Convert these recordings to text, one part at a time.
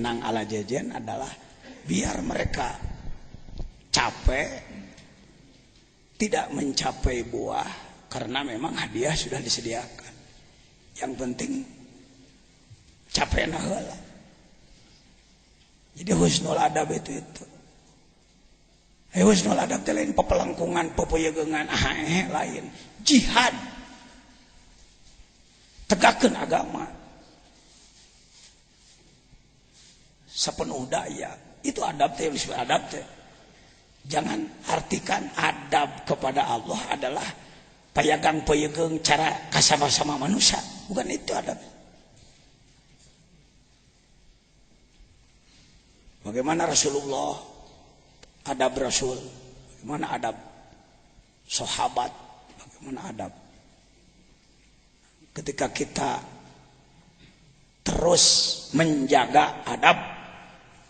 nang ala jejen adalah biar mereka capek, tidak mencapai buah karena memang hadiah sudah disediakan. Yang penting capek heula. Jadi husnul adab itu. Husnul adab teh lain pepelengkungan, pepeyegeungan, lain. Jihad. Tegakkeun agama. Sepenuh daya. Itu adab teh, adab teh. Jangan artikan adab kepada Allah adalah payagang-payegeung cara kasama-sama manusia. Bukan itu adab. Bagaimana Rasulullah, adab Rasul, bagaimana adab sahabat, bagaimana adab. Ketika kita terus menjaga adab,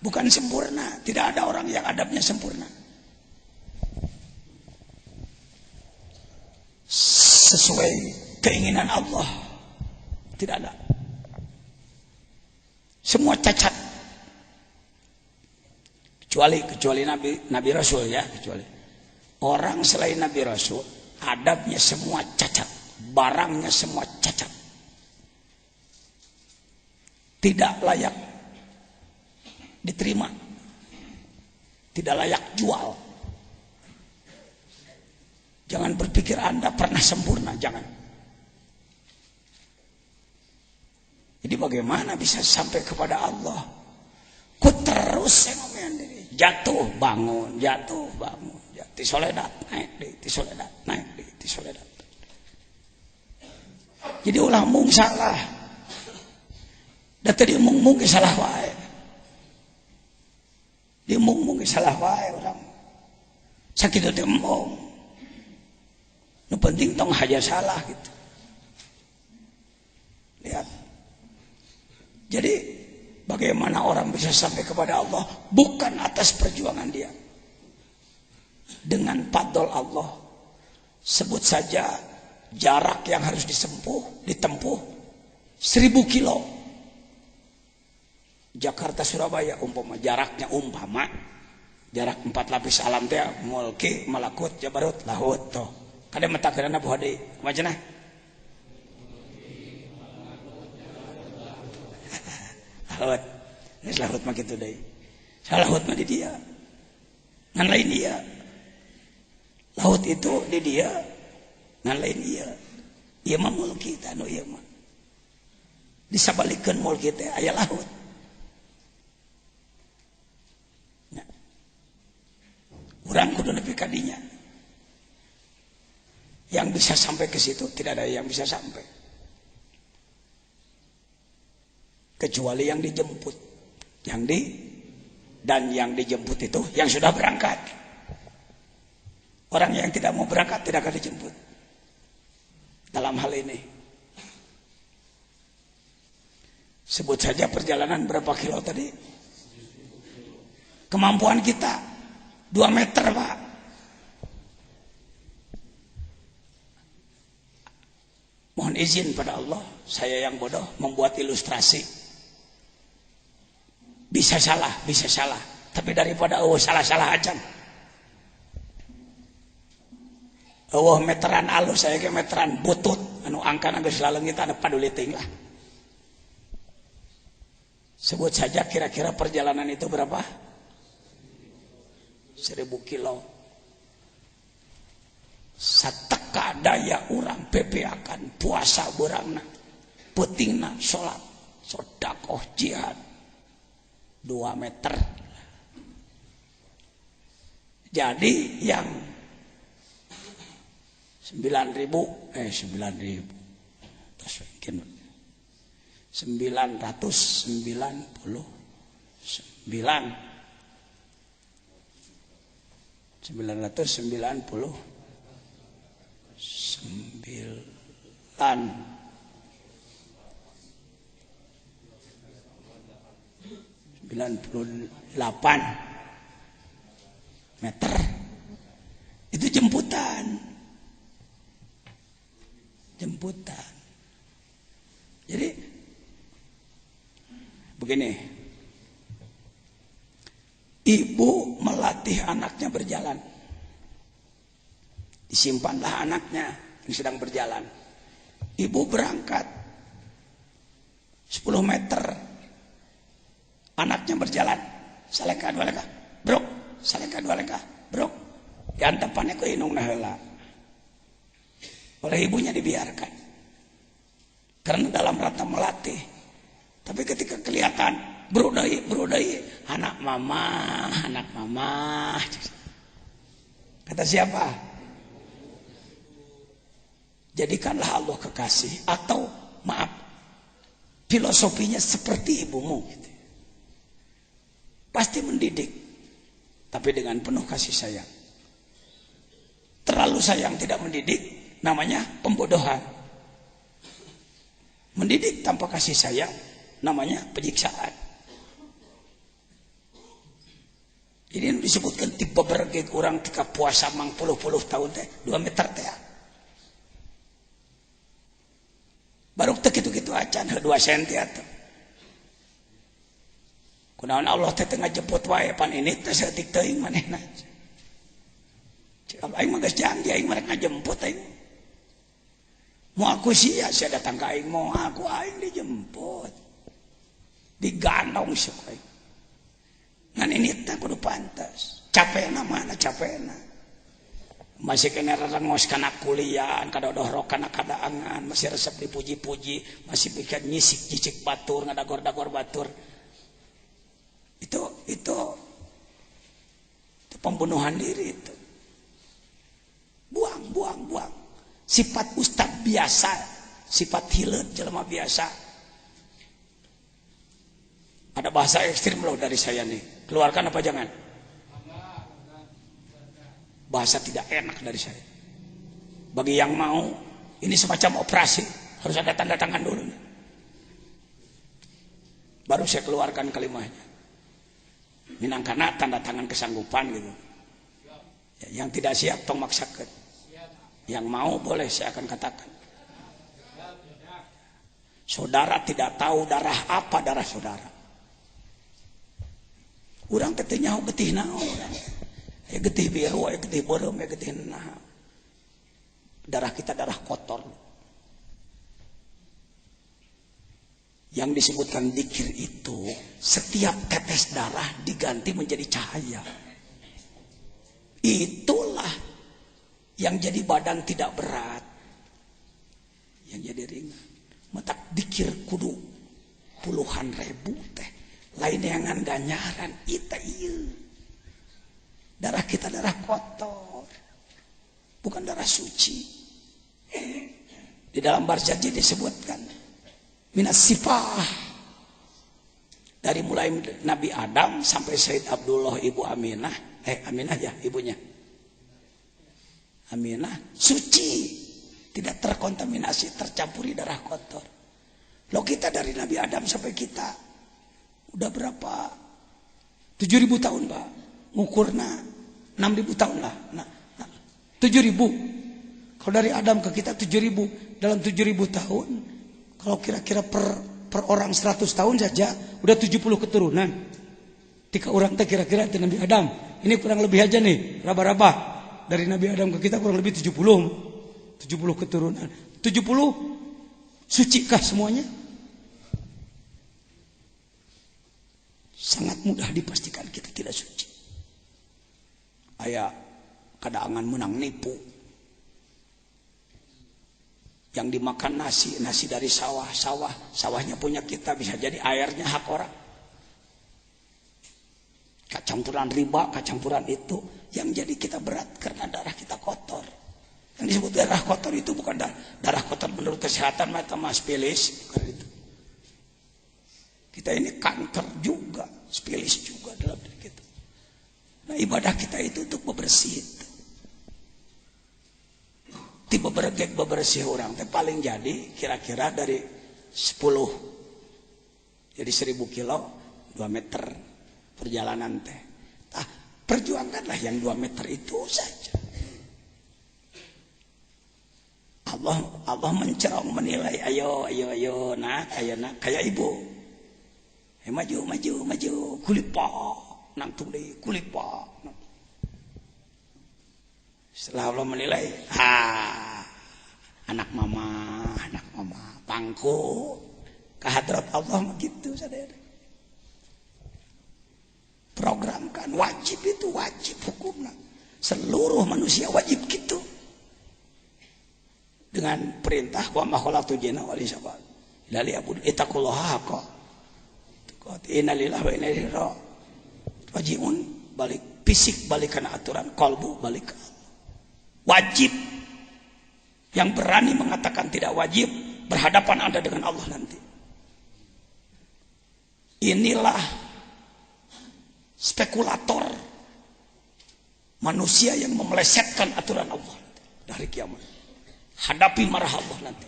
bukan sempurna, tidak ada orang yang adabnya sempurna. Sesuai keinginan Allah, tidak ada. Semua cacat. Kecuali Nabi Rasul ya, kecuali orang selain Nabi Rasul adabnya semua cacat, barangnya semua cacat, tidak layak diterima, tidak layak jual. Jangan berpikir Anda pernah sempurna, jangan. Jadi bagaimana bisa sampai kepada Allah? Ku terus ngomean diri, jatuh bangun, jatuh bangun, jatuh soledat naik di soledat, naik di soledat. Jadi ulah mung salah, datang dia mung salah wae, dia mung salah wae orang sakit itu mung, nu penting tong haja salah gitu. Lihat, jadi bagaimana orang bisa sampai kepada Allah? Bukan atas perjuangan dia. Dengan fadl Allah. Sebut saja jarak yang harus ditempuh 1000 kilo. Jakarta Surabaya jaraknya jarak 4 lapis alam teh mulki malakut jabarut lahut toh. Kade metakeunna poho deui. Kumaha cenah? Lahut. Geus lahut mah kitu deui. Salahut mah di dia. Ngan lain dia. Laut itu di dia. Ngan lain dia. Ieu mah mulki teh anu ieu mah. Disabalikeun mulki teh aya laut. Nah. Urang kudu nepi ka dinya. Yang bisa sampai ke situ tidak ada yang bisa sampai. Kecuali yang dijemput, dan yang dijemput itu yang sudah berangkat. Orang yang tidak mau berangkat tidak akan dijemput. Dalam hal ini, sebut saja perjalanan berapa kilo tadi? Kemampuan kita 2 meter, Pak. Mohon izin pada Allah, saya yang bodoh membuat ilustrasi. Bisa salah. Tapi daripada salah aja. Meteran alus, saya ke meteran butut. Anu angkan geus laleungit anu paduli ting lah. Sebut saja kira-kira perjalanan itu berapa? 1000 kilo. Sateka daya urang pepeakan puasa beurangna. Peutingna salat, sedekah, jihad. 2 meter. Jadi yang 9.000 terus mungkin 999 meter. Itu jemputan. Jadi begini, Ibu melatih anaknya berjalan. Disimpanlah anaknya yang sedang berjalan. Ibu berangkat 10 meter. Anaknya berjalan. Saleka 2 langkah. Brok. Saleka 2 langkah. Brok. Diantepannya ke inung heula. Oleh ibunya dibiarkan. Karena dalam rangka melatih. Tapi ketika kelihatan brodai, anak mama. Kata siapa? Jadikanlah Allah kekasih. Atau maaf, filosofinya seperti ibumu gitu. Pasti mendidik, tapi dengan penuh kasih sayang. Terlalu sayang tidak mendidik, namanya pembodohan. Mendidik tanpa kasih sayang, namanya penyiksaan. Ini disebutkan tipe bergeg orang ketika puasa mang puluh tahun teh 2 meter teh. Baru teh gitu-gitu acan 2 senti atuh. Kunaon Allah teh tengah jemput wae pan ini teh saeutik teuing manehna. Cik aing mah geus janji aing mah rek ngajemput aing. Mau aku sia datang ka aing mau aku aing dijemput. Digandong sok aing. Ngan ini teh kudu pantes. Capena mana capena. Masih kena rarengos kana kuliah, kadodoh kana kadaangan, masih resep dipuji-puji, masih bikin nyisik-nyisik batur, ngadagor-dagor batur. Itu pembunuhan diri itu. Buang. Sifat ustad biasa, sifat hileut jelema biasa. Ada bahasa ekstrim loh dari saya nih. Keluarkan apa jangan? Bahasa tidak enak dari saya. Bagi yang mau, ini semacam operasi, harus ada tanda tangan dulu. Baru saya keluarkan kalimatnya. Minangkana tanda tangan kesanggupan gitu. Ya, yang tidak siap tong maksakeun. Yang mau boleh saya akan katakan. Saudara tidak tahu darah apa darah saudara. Urang teh nyaho getih naon urang. Ya getih biru, ya getih borem, ya getih naon. Darah kita darah kotor. Yang disebutkan dzikir itu setiap tetes darah diganti menjadi cahaya. Itulah yang jadi badan tidak berat, yang jadi ringan. Matak dzikir kudu puluhan ribu teh. Lain yang ganyaran ita ieu. Darah kita darah kotor, bukan darah suci. Di dalam Barzaji disebutkan minas sifah, dari mulai Nabi Adam sampai Sayyid Abdullah ibu Aminah, Aminah ya ibunya, Aminah suci, tidak terkontaminasi, tercampuri darah kotor. Lo kita dari Nabi Adam sampai kita udah berapa? 7.000 tahun Pak, ngukurna 6.000 tahun lah. Nah, 7.000. Kalau dari Adam ke kita 7.000, dalam 7.000 tahun. Kalau kira-kira per orang 100 tahun saja udah 70 keturunan. Tika orang teh kira-kira itu Nabi Adam. Ini kurang lebih aja nih, raba-raba. Dari Nabi Adam ke kita kurang lebih 70 keturunan. 70 sucikah semuanya? Sangat mudah dipastikan kita tidak suci. Aya kadaangan menang nipu. Yang dimakan nasi dari sawahnya punya kita, bisa jadi airnya hak orang. Kacampuran riba, kacampuran itu yang jadi kita berat karena darah kita kotor. Yang disebut darah kotor itu bukan darah kotor menurut kesehatan mata spilis, bukan itu. Kita ini kanker juga, spilis juga dalam diri kita. Nah, ibadah kita itu untuk bebersih itu. Tiba bergeg bebersih orang teh paling jadi kira-kira dari 10 jadi 1.000 kilo 2 meter perjalanan teh. Nah, perjuangkanlah yang 2 meter itu saja. Allah mencerong menilai, ayo nak, ayo nak, kayak ibu. Maju, kulipa. nangtung deui kulipa. Setelah Allah menilai, anak mama pangku ke hadrat Allah begitu saudara. Programkan wajib itu wajib hukumnya. Seluruh manusia wajib gitu. Dengan perintah wa ma khalaqtul jinna wal insa illa liya'budun ittaqullaha haqqa tuqatih inna lillahi wa inna ilaihi raji'un. Balik fisik balik kana aturan, qalbu balik ke Allah. Wajib. Yang berani mengatakan tidak wajib, berhadapan Anda dengan Allah nanti. Inilah spekulator manusia yang memelesetkan aturan Allah dari kiamat. Hadapi marah Allah nanti.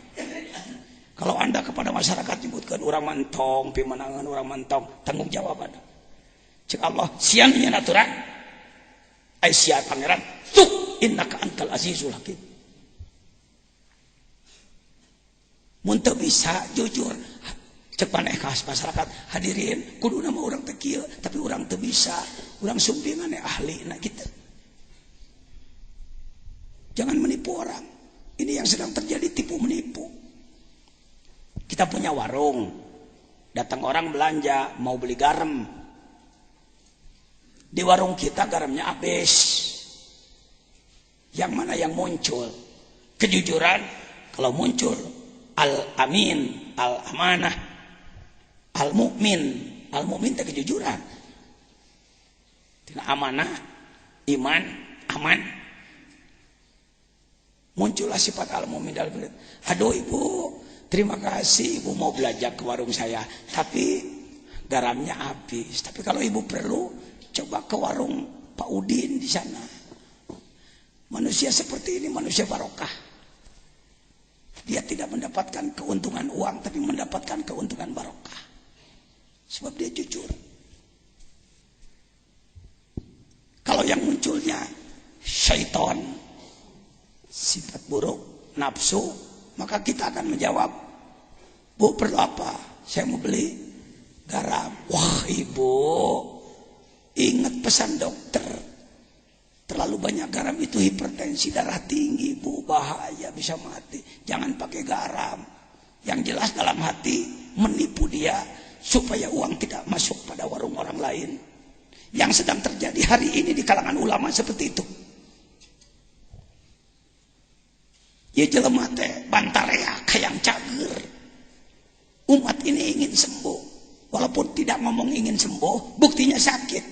Kalau Anda kepada masyarakat nyebutkan orang mantong, pimanangan orang mantong, tanggung jawab Anda. Cek Allah, siangnya aturan. Aisyah pangeran, tuh innaka antal azizul hakim. Mun teu bisa jujur, cek maneh ka masyarakat hadirin, kudu nama orang teu kieu, tapi orang teu bisa. Urang sumpingan ahli na kita. Jangan menipu orang. Ini yang sedang terjadi, tipu menipu. Kita punya warung. Datang orang belanja, mau beli garam. Di warung kita garamnya habis. Yang mana yang muncul? Kejujuran. Kalau muncul al-amin, al-amanah, al-mu'min. Al-mu'min itu kejujuran. Tina amanah, iman, aman. Muncullah sifat al-mu'min dalam hidup. Aduh ibu, terima kasih ibu mau belajar ke warung saya. Tapi garamnya habis. Tapi kalau ibu perlu, coba ke warung Pak Udin di sana. Manusia seperti ini manusia barokah. Dia tidak mendapatkan keuntungan uang, tapi mendapatkan keuntungan barokah. Sebab dia jujur. Kalau yang munculnya syaitan, sifat buruk, nafsu, maka kita akan menjawab, Bu perlu apa? Saya mau beli garam. Wah ibu, ingat pesan dokter. Terlalu banyak garam itu hipertensi darah tinggi, Bu, bahaya, bisa mati. Jangan pakai garam. Yang jelas dalam hati menipu dia supaya uang tidak masuk pada warung orang lain. Yang sedang terjadi hari ini di kalangan ulama seperti itu. Ya jelema teh bantarea kayang cager. Umat ini ingin sembuh. Walaupun tidak ngomong ingin sembuh, buktinya sakit.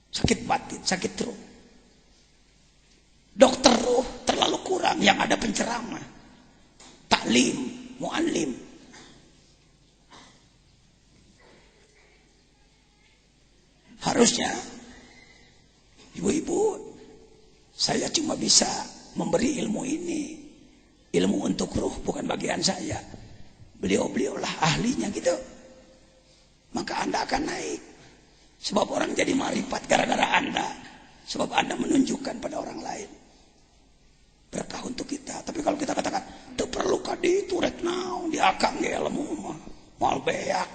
Sakit batin, sakit ruh. Dokter ruh terlalu kurang, yang ada penceramah. Taklim, muallim. Harusnya ibu-ibu, saya cuma bisa memberi ilmu ini. Ilmu untuk ruh bukan bagian saya. Beliau-beliaulah ahlinya gitu. Maka Anda akan naik. Sebab orang jadi marifat gara-gara Anda. Sebab Anda menunjukkan pada orang lain. Berkah untuk kita. Tapi kalau kita katakan, "Teu perlu kadi itu rek naon di akang ge ilmu mah." Moal beak.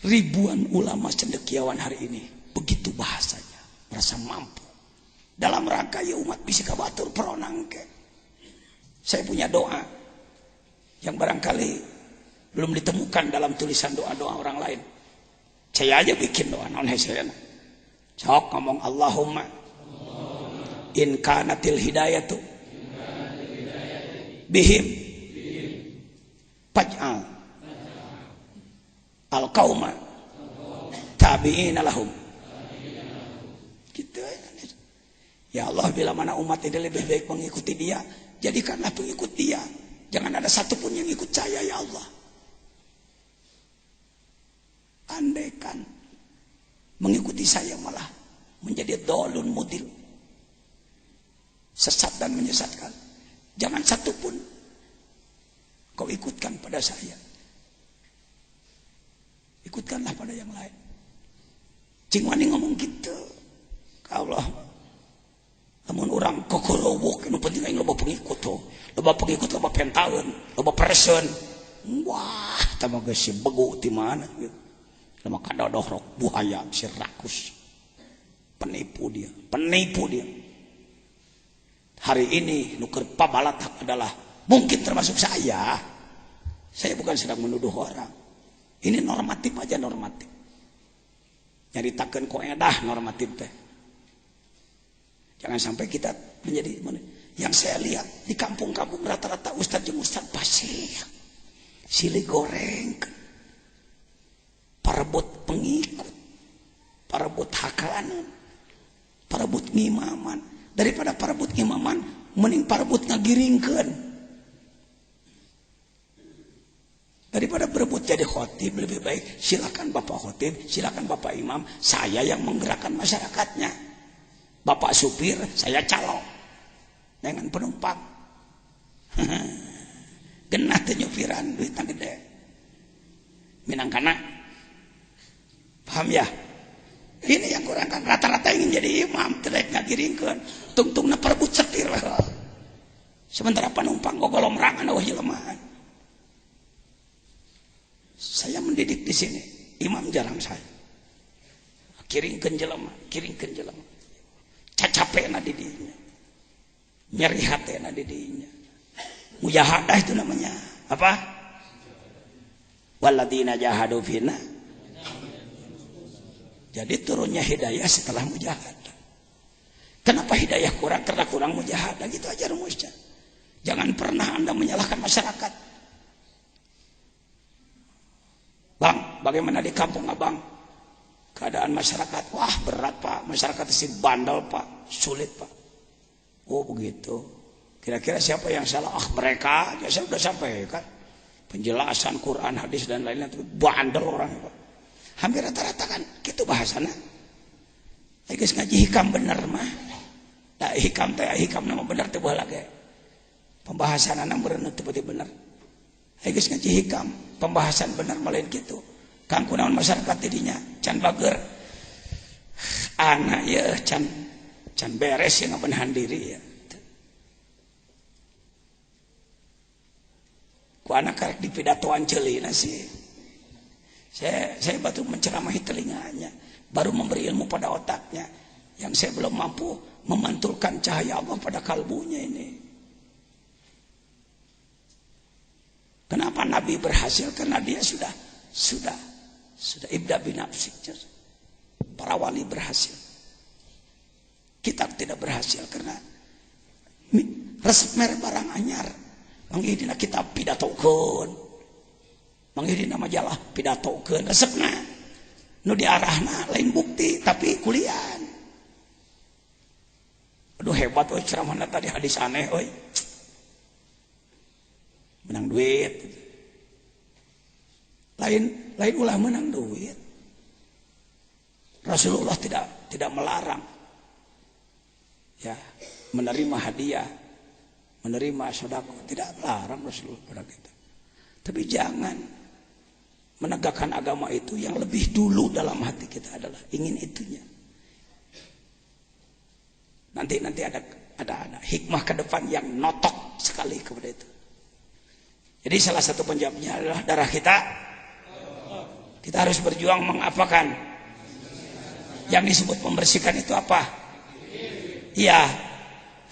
Ribuan ulama cendekiawan hari ini begitu bahasanya, merasa mampu. Dalam rangka ya umat bisa kabatur peronangke. Saya punya doa yang barangkali belum ditemukan dalam tulisan doa-doa orang lain. Saya aja bikin doa non saya. Sok ngomong Allahumma in kanatil hidayatu bihim faj'al al qauma tabi'ina lahum. Gitu. Ya Allah, bila mana umat ini lebih baik mengikuti dia, jadikanlah pengikut dia. Jangan ada satupun yang ikut saya ya Allah. Andaikan mengikuti saya malah menjadi dolun mudil, sesat dan menyesatkan, jangan satupun kau ikutkan pada saya. Ikutkanlah pada yang lain. Cing wani ngomong gitu Allah, namun orang kokorowok nu penting aing loba pengikut tuh, loba pengikut, loba pentaun, loba person. Wah, tama geus si begu ti mana gitu. Lama kadodoh rok buaya si rakus. Penipu dia. Hari ini nuker pabalatak adalah mungkin termasuk saya. Saya bukan sedang menuduh orang. Ini normatif aja, normatif. Nyaritakeun koedah normatif teh. Jangan sampai kita menjadi yang saya lihat di kampung-kampung rata-rata ustaz jeung ustaz pasir. Silih goreng. Parebut pengikut. Parebut hakalan. Parebut ngimaman. Daripada parebut ngimaman mending parebut ngagiringkeun. Daripada berebut jadi khotib lebih baik silakan Bapak khotib, silakan Bapak imam, saya yang menggerakkan masyarakatnya. Bapak supir, saya calo dengan penumpang. Genah teh nyupiran duitna gede. Minangkana. Paham ya? Ini yang kurang kan rata-rata ingin jadi imam, terek ngagiringkeun. Tungtungna perebut setir. Sementara penumpang gogolong rangan eueuh jelemahan. Saya mendidik di sini, imam jarang saya. Kiringkeun jelema. Cacapena di dinya. Nyeri hatena di dinya. Mujahadah itu namanya. Apa? Walladzina jahadu fina. Jadi turunnya hidayah setelah mujahadah. Kenapa hidayah kurang? Karena kurang mujahadah. Gitu aja rumusnya. Jangan pernah Anda menyalahkan masyarakat. Bang, bagaimana di kampung Abang? Keadaan masyarakat, wah berat Pak. Masyarakat isi bandel Pak, sulit Pak. Oh begitu. Kira-kira siapa yang salah? Mereka, ya saya sudah sampaikan. Penjelasan Quran, hadis dan lain-lain. Bandel orang Pak. Hampir rata-rata kan, gitu bahasana. Guys ngaji hikam bener mah. Nah hikam nama bener teh baheula ge. Pembahasan anak berenut teu bener. Guys ngaji hikam, pembahasan benar malain gitu. Kang kunaon masyarakat didinya can bager. Anak ya can beres ya ngabenahan diri ya. Ku anak karek dipidatoan ceulina sih. Saya baru menceramahi telinganya, baru memberi ilmu pada otaknya. Yang saya belum mampu memantulkan cahaya Allah pada kalbunya ini. Kenapa Nabi berhasil? Karena dia sudah ibda binafsik. Para wali berhasil. Kita tidak berhasil karena resep merek barang anyar. Manggihina kitab pidatokeun. Manggihina majalah pidatokeun resepna. Nu diarahna lain bukti tapi kuliah. Aduh hebat euy ceramahna tadi hadis aneh euy. Menang duit. Lain ulah menang duit. Rasulullah tidak melarang ya menerima hadiah, menerima sedekah, tidak melarang Rasulullah pada kita. Tapi jangan menegakkan agama itu yang lebih dulu dalam hati kita adalah ingin itunya. Nanti ada hikmah ke depan yang notok sekali kepada itu. Jadi salah satu penjawabnya adalah darah kita. Kita harus berjuang mengapakan. Yang disebut membersihkan itu apa? Iya,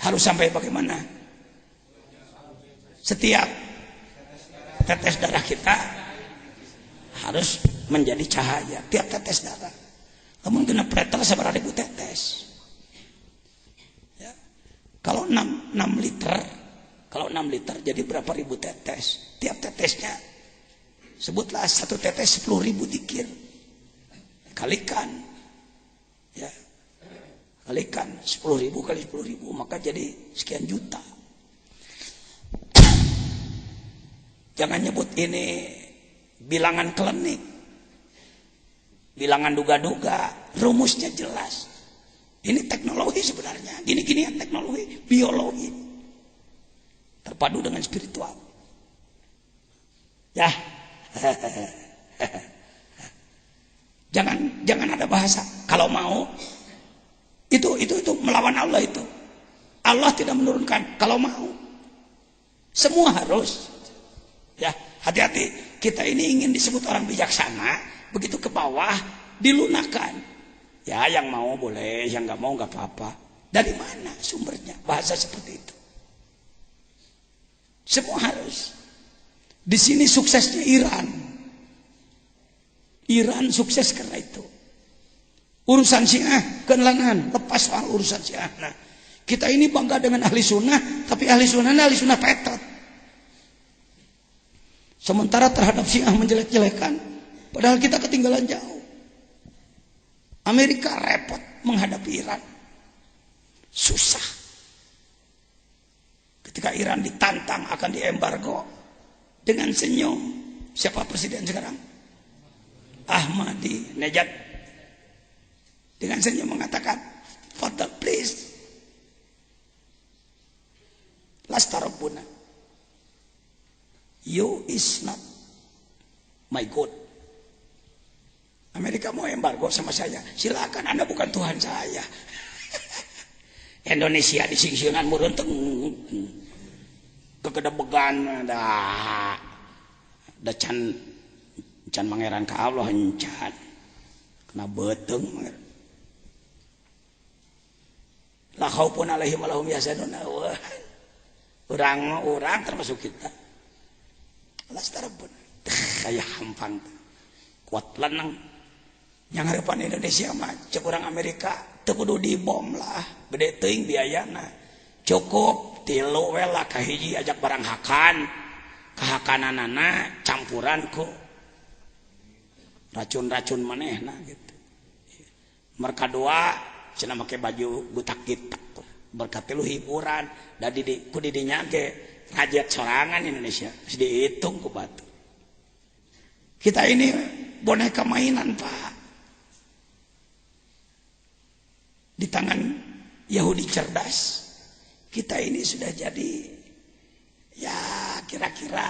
harus sampai bagaimana? Setiap tetes darah kita harus menjadi cahaya. Tiap tetes darah. Namun kena pretel seberapa ribu tetes. Ya. Kalau 6 liter. Kalau 6 liter jadi berapa ribu tetes? Tiap tetesnya sebutlah satu tetes 10.000 dikir. Kalikan. Ya. Kalikan 10.000 kali 10.000 maka jadi sekian juta. Jangan nyebut ini bilangan klinik. Bilangan duga-duga, rumusnya jelas. Ini teknologi sebenarnya. Gini-ginian teknologi, biologi. Terpadu dengan spiritual. Ya. Jangan ada bahasa kalau mau itu melawan Allah itu. Allah tidak menurunkan kalau mau. Semua harus. Ya, hati-hati. kita ini ingin disebut orang bijaksana, begitu ke bawah dilunakan. Ya yang mau boleh, yang nggak mau nggak apa-apa. Dari mana sumbernya bahasa seperti itu? Semua harus. Di sini suksesnya Iran. Iran sukses karena itu. Urusan Syiah kenelangan, lepas soal urusan Syiah. Nah, kita ini bangga dengan ahli sunnah, tapi ahli sunnah petot. Sementara terhadap Syiah menjelek-jelekan, padahal kita ketinggalan jauh. Amerika repot menghadapi Iran. Susah. Ketika Iran ditantang akan diembargo dengan senyum. Siapa presiden sekarang? Ahmadinejad. Dengan senyum mengatakan, "Fadal please. Lastarabuna. You is not my God." Amerika mau embargo sama saya, silakan, Anda bukan Tuhan saya. Indonesia di singsiunan murunteng kekedebegan da can mangeran ka Allah encan kena beuteng la khaufun alaihim wa lahum yahzanun. Urang termasuk kita. Lastarabun kayak hampang kuat lenang yang harapan Indonesia mah cek urang Amerika teu kudu dibom lah, gede teuing biayana, cukup 3 we lah kahiji ajak barang hakan, kahakananana campuran ku racun-racun manehna gitu. Nomor kedua cenah make baju gutak-gitak, berkatilu hiburan da di ku didinya ge rajet sorangan Indonesia geus dihitung ku batu. Kita ini boneka mainan, Pak. Di tangan Yahudi cerdas, kita ini sudah jadi ya kira-kira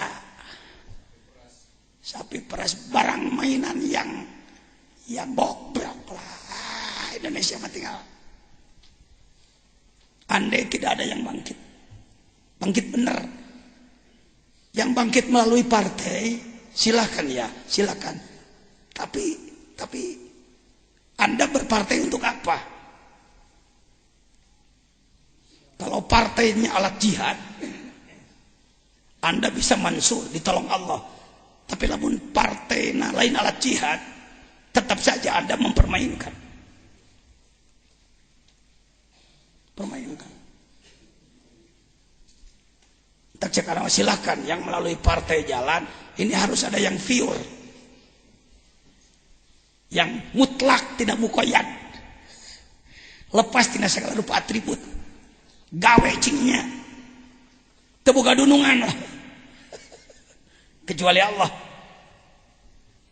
sapi peras, barang mainan yang bobrok lah. Indonesia mah tinggal andai tidak ada yang bangkit benar, yang bangkit melalui partai, silakan ya, silakan. Tapi Anda berpartai untuk apa? Kalau partainya alat jihad, Anda bisa mansur, ditolong Allah. Tapi lamun partai lain alat jihad, tetap saja Anda mempermainkan. Tak sekarang silakan yang melalui partai jalan, ini harus ada yang pure, yang mutlak, tidak mukoyad, lepas tina segala rupa atribut, gawe cingnya teboga dunungan lah kecuali Allah.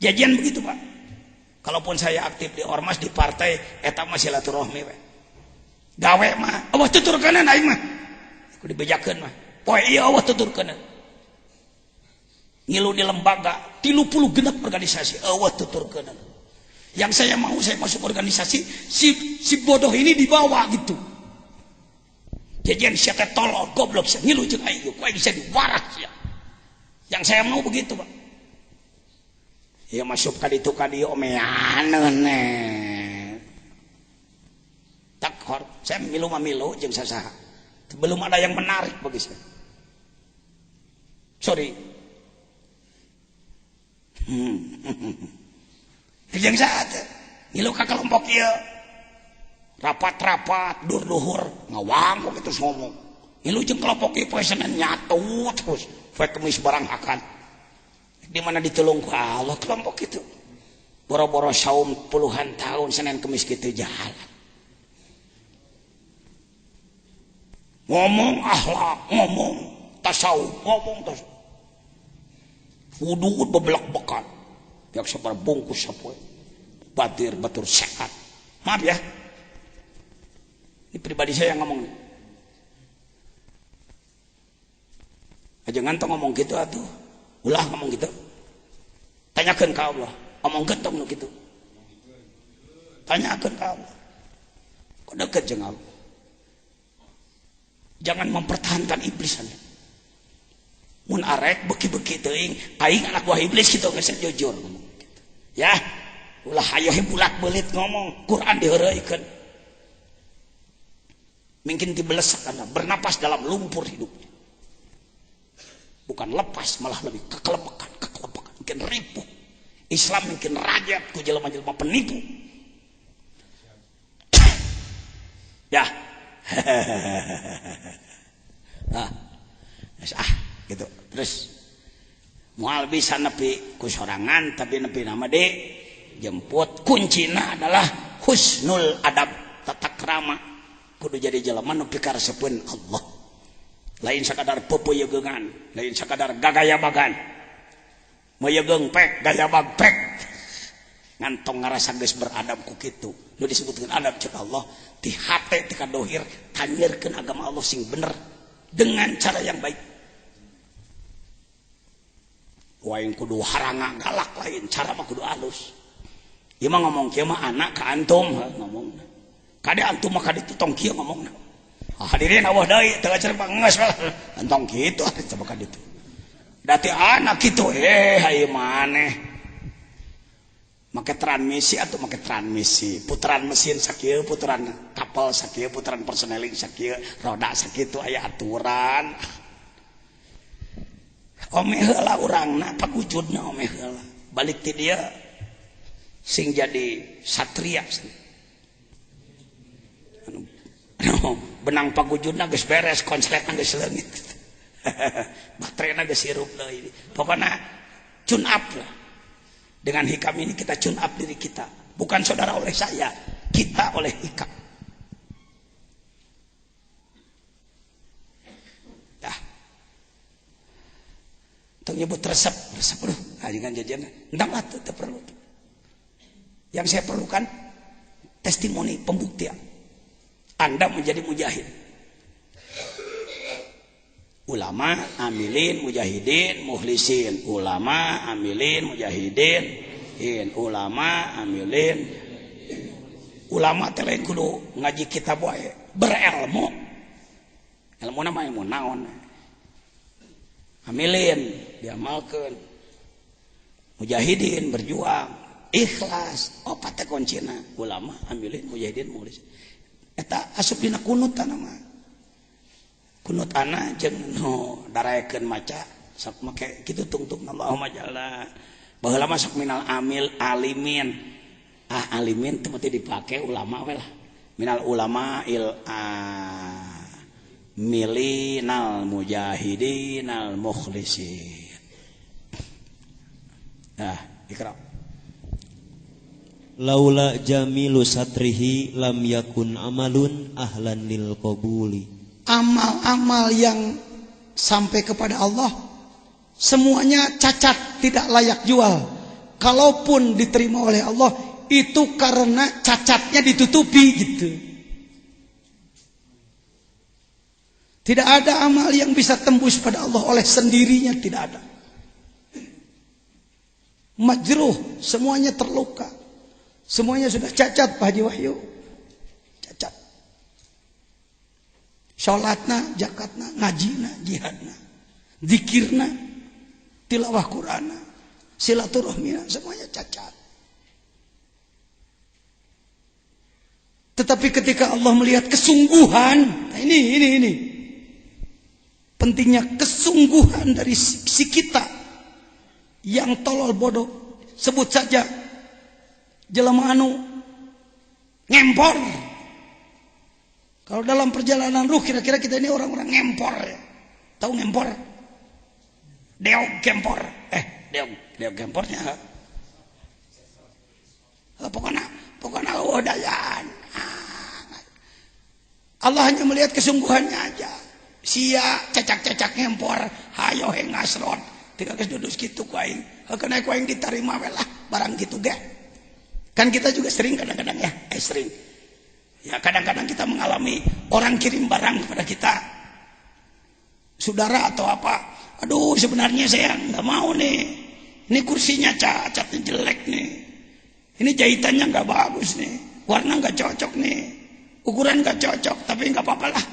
Jajian begitu, Pak. Kalaupun saya aktif di ormas, di partai, eta mah silaturahmi we. Gawe mah Allah tuturkeun aing mah ku dibejakeun mah poe ieu Allah tuturkeun. Ngilu di lembaga 36 organisasi Allah tuturkeun. Yang saya mau, saya masuk organisasi, si bodoh ini dibawa gitu. Jajian siapa tolol goblok sia ngilu jeung aing ku aing bisa diwaras ya. Yang saya mau begitu, Pak. Ya masuk ka ditu ka dieu omeaneun tak hor, saya milu jeung sasaha. Belum ada yang menarik bagi saya. Sorry. Jeung saha teh? Ngilu ka kelompok ieu. Rapat-rapat, dur-duhur, ngawang kok kitu ngomong. Ngilu jeung kelompok ieu poe Senin nyatut terus, poe Kemis barang akan. Di mana ditulung ku Allah kelompok itu. Boro-boro saum puluhan tahun Senin Kemis kitu jalan. Ngomong akhlak, ngomong tasawuf, ngomong tasawuf. Wudu bebelak bekan. Yang sabar bungkus sapoe. Batur sekat. Maaf ya. Ini pribadi saya yang ngomong. Aja ngantong ngomong gitu atuh. Ulah ngomong gitu. Tanyakeun ka Allah. Ngomong gentong nu kitu. Tanyakeun ka Allah. Kok deket jeung Allah. Jangan mempertahankan iblis Anda. mun arek beki-beki teuing aing anak buah iblis kitu geus jujur ngomong gitu. Ya ulah hayo bulat belit ngomong Quran diheureuikeun mungkin dibelesakan bernapas dalam lumpur hidupnya bukan lepas malah lebih kekelepakan mungkin ripuh Islam mungkin rajat ku jelema-jelema penipu ya gitu terus moal bisa nepi ku sorangan tapi nepi nama de jemput kuncina adalah husnul adab tata krama kudu jadi jelema nu pikaresepeun Allah lain sakadar pepeyegeungan lain sakadar gagayabagan meyegeung pek gayabag pek ngantong ngarasa geus beradab ku kitu nu disebutkeun adab cek Allah ti hate ti kadohir tanyeurkeun agama Allah sing bener dengan cara yang baik waing kudu haranga galak lain cara mah kudu alus ieu mah ngomong kieu mah anak ka antum ngomongna kade antum mah kade tong kieu ngomongna hadirin awah deui teu ajar geus antong kitu atuh coba kade itu dati anak kitu hayu maneh make transmisi atau make transmisi putaran mesin sakieu putaran kapal sakieu putaran persneling sakieu roda sakitu aya aturan omeh heula urangna pagujudna omeh heula balik ti dia sing jadi satria benang pagujudna geus beres konsletna geus leungit baterainya geus hirup deui pokona tune up lah dengan hikam ini kita tune up diri kita bukan saudara oleh saya kita oleh hikam dah tong nyebut resep dulu ajengan jajan entang lah teu perlu yang saya perlukan testimoni pembuktian Anda menjadi mujahid ulama amilin mujahidin mukhlisin ulama amilin mujahidin ulama amilin ulama teh lain kudu ngaji kitab wae berilmu ilmu nama ilmu naon amilin diamalkeun mujahidin berjuang ikhlas opat teh kuncina ulama amilin mujahidin mukhlisin eta asup dina kunut mah kunut ana jeung no daraekeun maca sok make kitu tungtung Allahumma jalla baheula mah sok minal amil alimin alimin teh mesti dipake ulama we lah minal ulama il milinal mujahidinal mukhlisin ikra laula jamilu satrihi lam yakun amalun ahlan lil qabuli amal-amal yang sampai kepada Allah semuanya cacat tidak layak jual kalaupun diterima oleh Allah itu karena cacatnya ditutupi gitu tidak ada amal yang bisa tembus pada Allah oleh sendirinya tidak ada majruh semuanya terluka semuanya sudah cacat Pak Haji Wahyu cacat sholatna, zakatna, ngajina, jihadna zikirna, tilawah Qur'ana silaturahmina semuanya cacat tetapi ketika Allah melihat kesungguhan nah ini pentingnya kesungguhan dari si kita yang tolol bodoh sebut saja jelema anu ngempor kalau dalam perjalanan ruh kira-kira kita ini orang-orang ngempor ya. Tahu ngempor? Deog gempor. Deog gempornya. Pokoknya wadayaan. Allah hanya melihat kesungguhannya aja. Sia cacak-cacak ngempor, hayo heng ngasrot. Tiga geus duduk kitu ku aing. Hakeuna ku aing ditarima we lah barang kitu ge. Kan kita juga sering kadang-kadang ya, sering. Ya kadang-kadang kita mengalami orang kirim barang kepada kita. Saudara atau apa. Aduh sebenarnya saya nggak mau nih. Ini kursinya cacatnya jelek nih. Ini jahitannya nggak bagus nih. Warna nggak cocok nih. Ukuran nggak cocok. Tapi nggak apa-apa lah.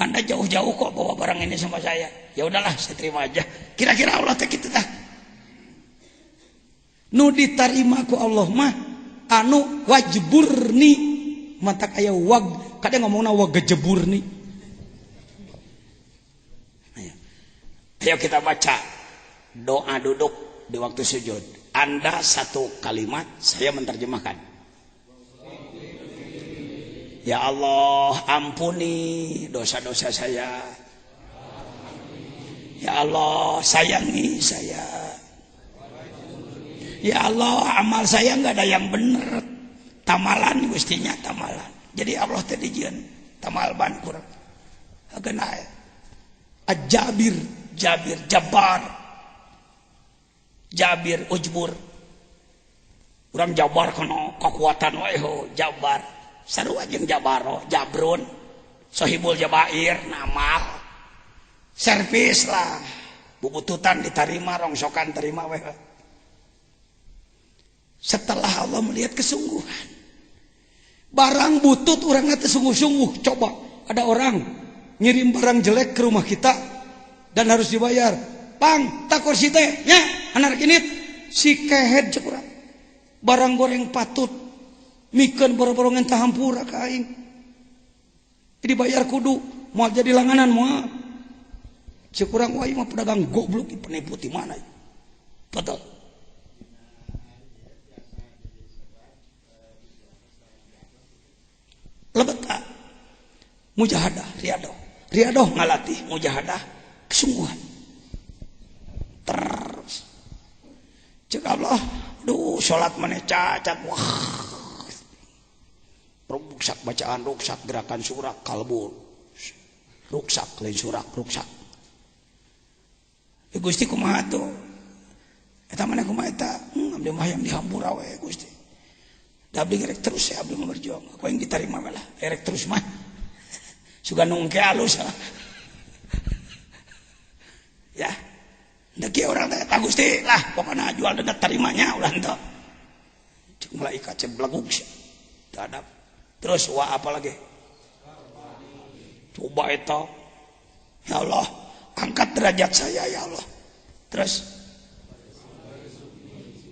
Anda jauh-jauh kok bawa barang ini sama saya. Ya udahlah, saya terima aja. Kira-kira Allah teh kitu tah. Nu ditarima ku Allah mah anu wajburni. Mata aya wag, kadang ngomongna wagejeburni. Ayo kita baca doa duduk di waktu sujud. Anda satu kalimat, saya menerjemahkan. Ya Allah, ampuni dosa-dosa saya. Ya Allah, sayangi saya. Ya Allah, amal saya nggak ada yang benar. Tamalan gustinya tamalan. Jadi Allah tadi jian tamal ban kurang. Agena Jabir, Jabar. Jabir ujbur. Urang Jabar kana kekuatan wae ho, Jabar. Sarua jeung Jabaro, Jabrun, Sohibul Jabair, namal. Servis lah. Bubututan diterima, rongsokan terima wae. Setelah Allah melihat kesungguhan. Barang butut orangnya sungguh-sungguh. Coba ada orang ngirim barang jelek ke rumah kita dan harus dibayar. Pang, tak kursi teh, nya, anak kinit si kehed cek urang. Barang goreng patut mikeun boro-borongan tahampura ka aing. Jadi bayar kudu, moal jadi langanan moal. Cek urang wah ieu mah pedagang goblok penipu di mana? Betul. Lebeta mujahadah, riadoh ngalatih mujahadah kesungguhan terus cek Allah duh sholat maneh cacat wah ruksak bacaan ruksak gerakan surak kalbu ruksak lain surak ruksak Gusti kumaha tuh eta maneh kumaha eta abdi mah yang dihampura we Gusti. Abdi gerek terus ya abdi berjuang. Aku yang diterima malah. Gerek terus mah. Suga nungke halus. Ya. Deki orang teh Gusti lah pokoknya jual dan terimanya ulah henteu. Cek malaikat cek blaguk sih. Dadap. Terus wa apa lagi? Coba eta. Ya Allah, angkat derajat saya ya Allah. Terus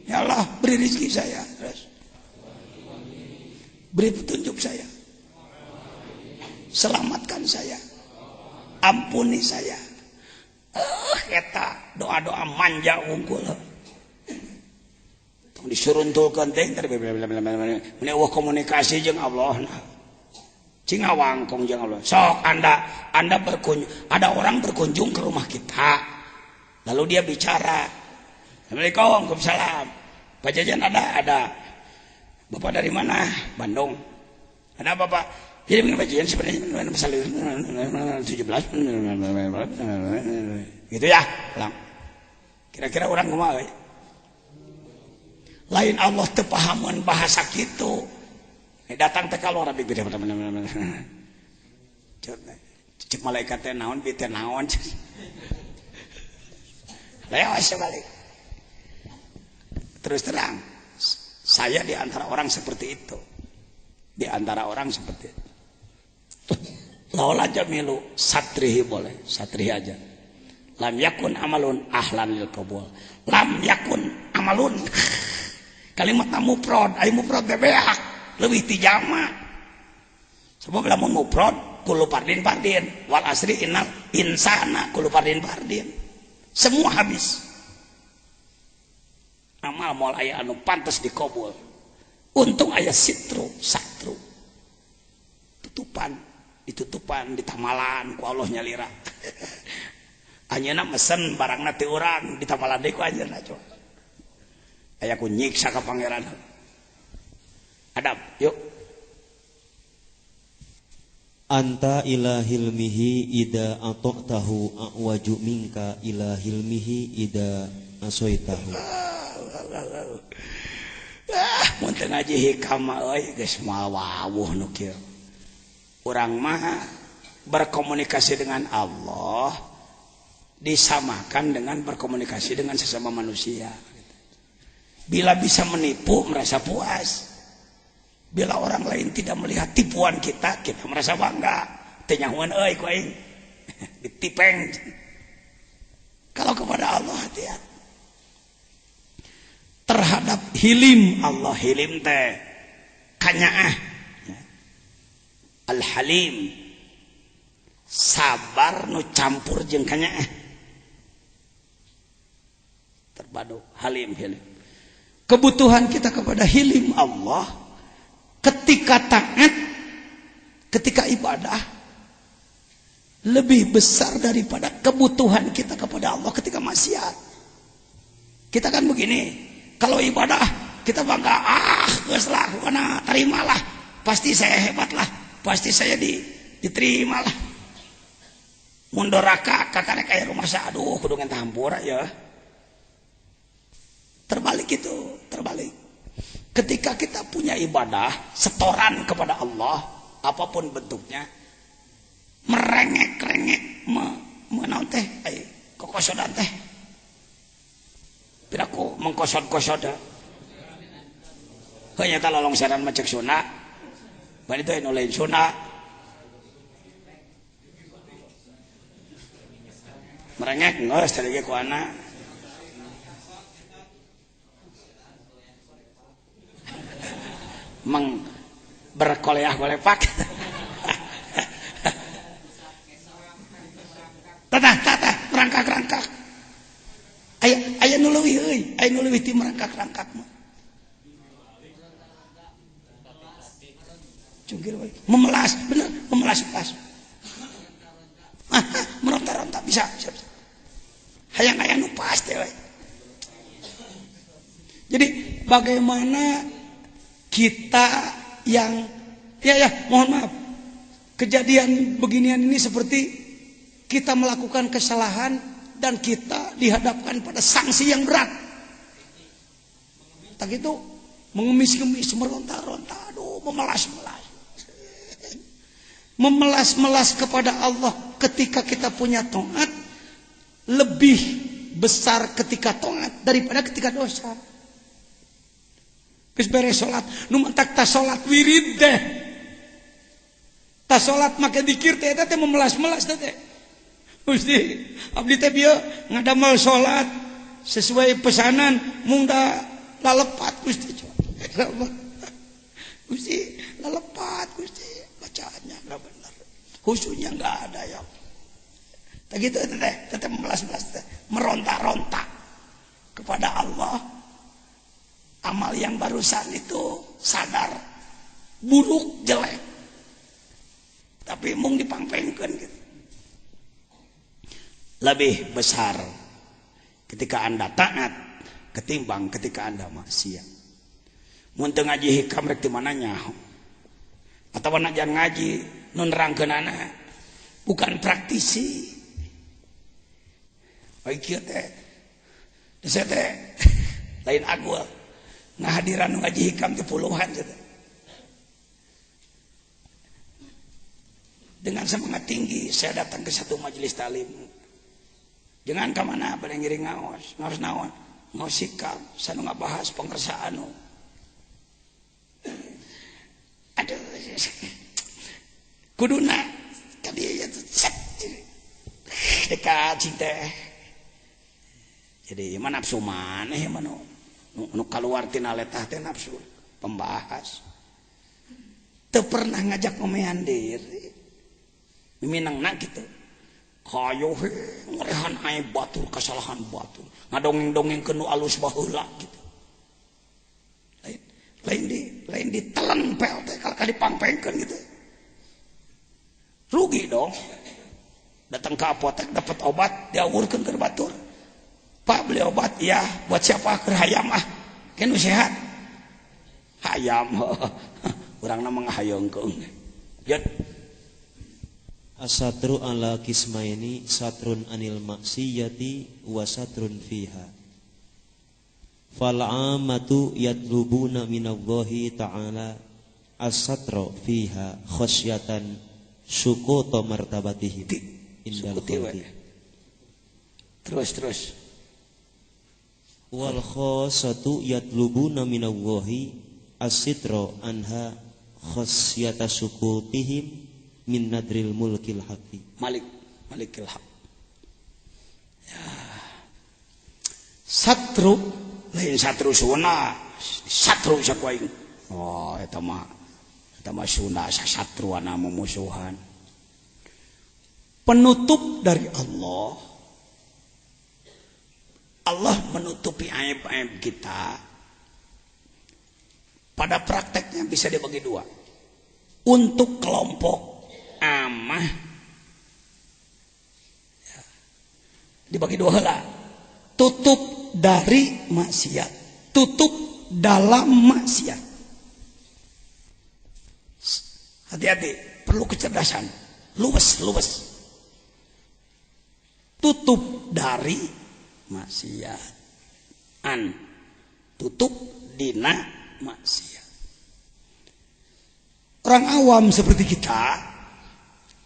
ya Allah, beri rezeki saya. Terus beri petunjuk saya, selamatkan saya, ampuni saya. Eta doa-doa manja unggul. Tong disuruntulkeun teh meni eueuh komunikasi jeung Allah. Cing ngawangkong jeung Allah. Sok Anda berkunjung, ada orang berkunjung ke rumah kita. Lalu dia bicara. Assalamualaikum, waalaikumsalam. Pak Jajan ada. Bapak dari mana? Bandung. Ada apa Pak? Jadi begini Pak Jajan sebenarnya masalah 17. Gitu ya. Ulang. Kira-kira orang kumaha? Lain Allah teu pahamun bahasa kitu. Datang teh kalora bibir teman-teman. Cek malaikat teh naon bi teh naon. Leos balik. Terus terang, saya di antara orang seperti itu. Di antara orang seperti itu. Laula jamilu satrihi boleh, satrihi aja. Lam yakun amalun ahlan lil qabul. Lam yakun amalun. Kalimat mufrad, ai mufrad bebeak leuwih ti jama. Sebab lamun mufrad kullu fardin wal asri innal insana kullu fardin. Semua habis. Amal moal aya anu pantes dikabul. Untung aya satru. Ditutupan ditamalan ku Allah nyalira. Anjeunna mesen barangna ti urang ditamalan deui ku anjeunna coba. Aya ku nyiksa ka pangeran. Adab, yuk. Anta ila hilmihi ida ato'tahu a'waju minka ila hilmihi ida asoitahu. Mun teu ngaji hikam euy geus moal wawuh nu kieu. Urang mah berkomunikasi dengan Allah disamakan dengan berkomunikasi dengan sesama manusia. Bila bisa menipu merasa puas. Bila orang lain tidak melihat tipuan kita, kita merasa bangga. teu nyahuan euy ku aing. Ditipeng. Kalau kepada Allah hati-hati. Terhadap hilim Allah, hilim teh kanyaah. Al-Halim sabar nu campur jeung kanyaah. Terbadu halim hilim. Kebutuhan kita kepada hilim Allah ketika taat, ketika ibadah lebih besar daripada kebutuhan kita kepada Allah ketika maksiat. Kita kan begini, kalau ibadah kita bangga, geus lah, pokona terimalah, pasti saya hebat lah, pasti saya diterima lah. Mun doraka kakarek aya rumah sa, aduh kudu ngentah hampura ya. Terbalik itu, terbalik. Ketika kita punya ibadah setoran kepada Allah, apapun bentuknya, merengek-rengek, menaon teh, kokosodan teh, piraku mengkosod-kosod. Hanya tak lolongseran macek Sunda, bani itu yang lain Sunda. Merengek nggak, tadi ku anak. Berkoleah-kolepak. Tata merangkak-rangkak. Aya nu leuwih euy, aya nu leuwih ti merangkak-rangkak mah. Cungkir we. Memelas, bener, memelas pas. Meronta-ronta bisa. Hayang aya nu pas teh we. Jadi bagaimana kita yang mohon maaf, kejadian beginian ini seperti kita melakukan kesalahan dan kita dihadapkan pada sanksi yang berat. Tak itu mengemis-ngemis, meronta-ronta, aduh, memelas kepada Allah ketika kita punya taat lebih besar ketika taat daripada ketika dosa. Geus beres salat, nu mentak tas salat wirid teh. Tas salat make dikir teh eta teh memelas-melas teh. Gusti, abdi teh bieu ngadamel salat sesuai pesanan mung da lalepat Gusti. Gusti, lalepat Gusti, bacaannya enggak benar. Khusyuknya enggak ada ya. Tak gitu teh memelas-melas teh, meronta-ronta kepada Allah. Amal yang barusan itu sadar buruk jelek, tapi mung dipangpengkeun gitu. Lebih besar ketika Anda taat ketimbang ketika Anda maksiat. Mun teu ngaji hikam rek ti mana nyaho. Atawa najan ngaji nu nerangkeunana bukan praktisi. Baik kieu teh. Desa teh lain agul. Nah hadiran ngaji hikam di puluhan gitu. Dengan semangat tinggi saya datang ke satu majelis talim. Jangan ke mana pada ngiring ngaos naon, ngaos hikam, sanu ngabahas pengersaan. Aduh, kuduna kadieu ya dekat teh. Jadi mana nafsu maneh mano. Nu kaluar tina letah teh nafsu pembahas teu pernah ngajak ngomean diri miminangna kitu kayo he ngorehan aya batur kesalahan batur ngadongeng-dongengkeun nu alus baheula gitu lain ditelen pel teh kalau dipangpengkeun gitu rugi dong datang ke apotek dapat obat diawurkeun ke batur. Pak beli obat ya buat siapa keur hayam kan sehat hayam urangna mah ngahayongkeun jet asatru ala kismaini satrun anil maksiyati wa satrun fiha fal amatu yatlubuna minallahi ta'ala as-satra fiha khasyatan suquta martabatihim indal khalqi. Terus wal khassatu yatlubuna minallahi as-sitra anha khasyata sukutihim min nadril mulkil haqi. Malikil haq. Ya. Satru lain satru suna, satru sakuaing. Oh, eta mah suna satruana memusuhan. Penutup dari Allah. Allah menutupi aib-aib kita. Pada prakteknya bisa dibagi dua. Untuk kelompok amah ya, dibagi dua heula. Tutup dari maksiat, tutup dalam maksiat. Hati-hati, perlu kecerdasan. Luwes. Tutup dari maksiat. Tutup dina maksiat. Orang awam seperti kita,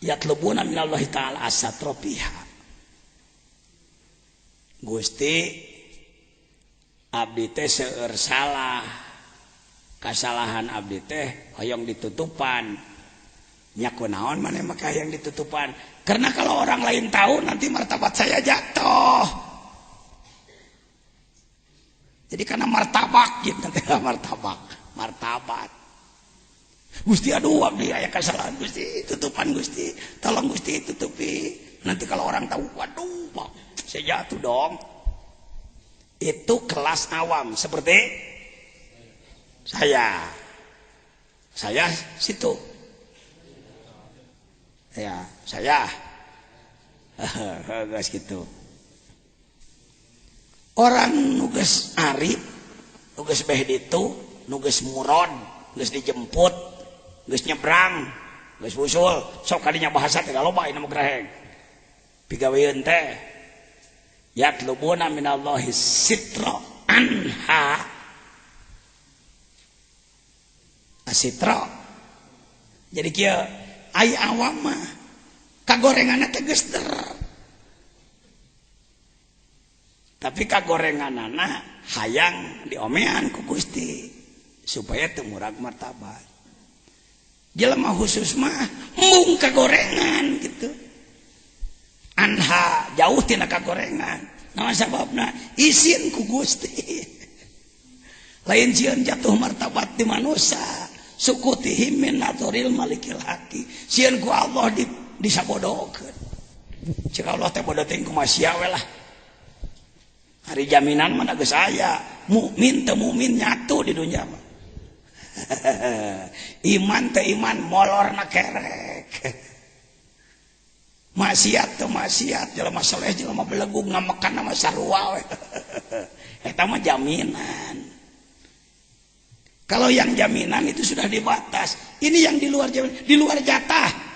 yatlubuna minallahi ta'ala asatropiha. Gusti abdi teh seueur salah, kasalahan abdi teh hoyong ditutupan. Nya kunaon maneh mah hayang ditutupan? Karena kalau orang lain tahu nanti martabat saya jatuh. Jadi karena martabak gitu nanti martabat. Gusti aduh abdi aya kasalahan Gusti, tutupan Gusti. Tolong Gusti tutupi. Nanti kalau orang tahu waduh, saya jatuh dong. Itu kelas awam seperti saya. Saya situ. Ya, saya. Guys gitu. Orang nugas arif, nugas beh ditu, nugas muron, nugas dijemput, nugas nyebrang, nugas usul, sok kadinya bahasa teh loba ina mah graheng. Pigaweun teh yatlubuna minallahi sitra anha. Asitra. Jadi kieu ai awam mah kagorenganna teh geus der. Tapi kagorenganana hayang diomean ku Gusti supaya teu murag martabat. Jelema khusus mah mung kagorengan gitu. Anha jauh tina kagorengan. Naon sababna? Izin ku Gusti. Lain sieun jatuh martabat di manusia. Sukutihim min nadoril malikil haqi. Sieun ku Allah disabodokeun. Cek Allah teh bodoh teh kumaha sia we lah. Hari jaminan mana geus aya. Mukmin teu mukmin nyatu di dunya mah. Iman teu iman molorna kerek. Maksiat teu maksiat, jelema saleh jelema belegu ngamekan nama sarua we. Eta mah jaminan. Kalau yang jaminan itu sudah dibatas. Ini yang di luar jaminan, di luar jatah.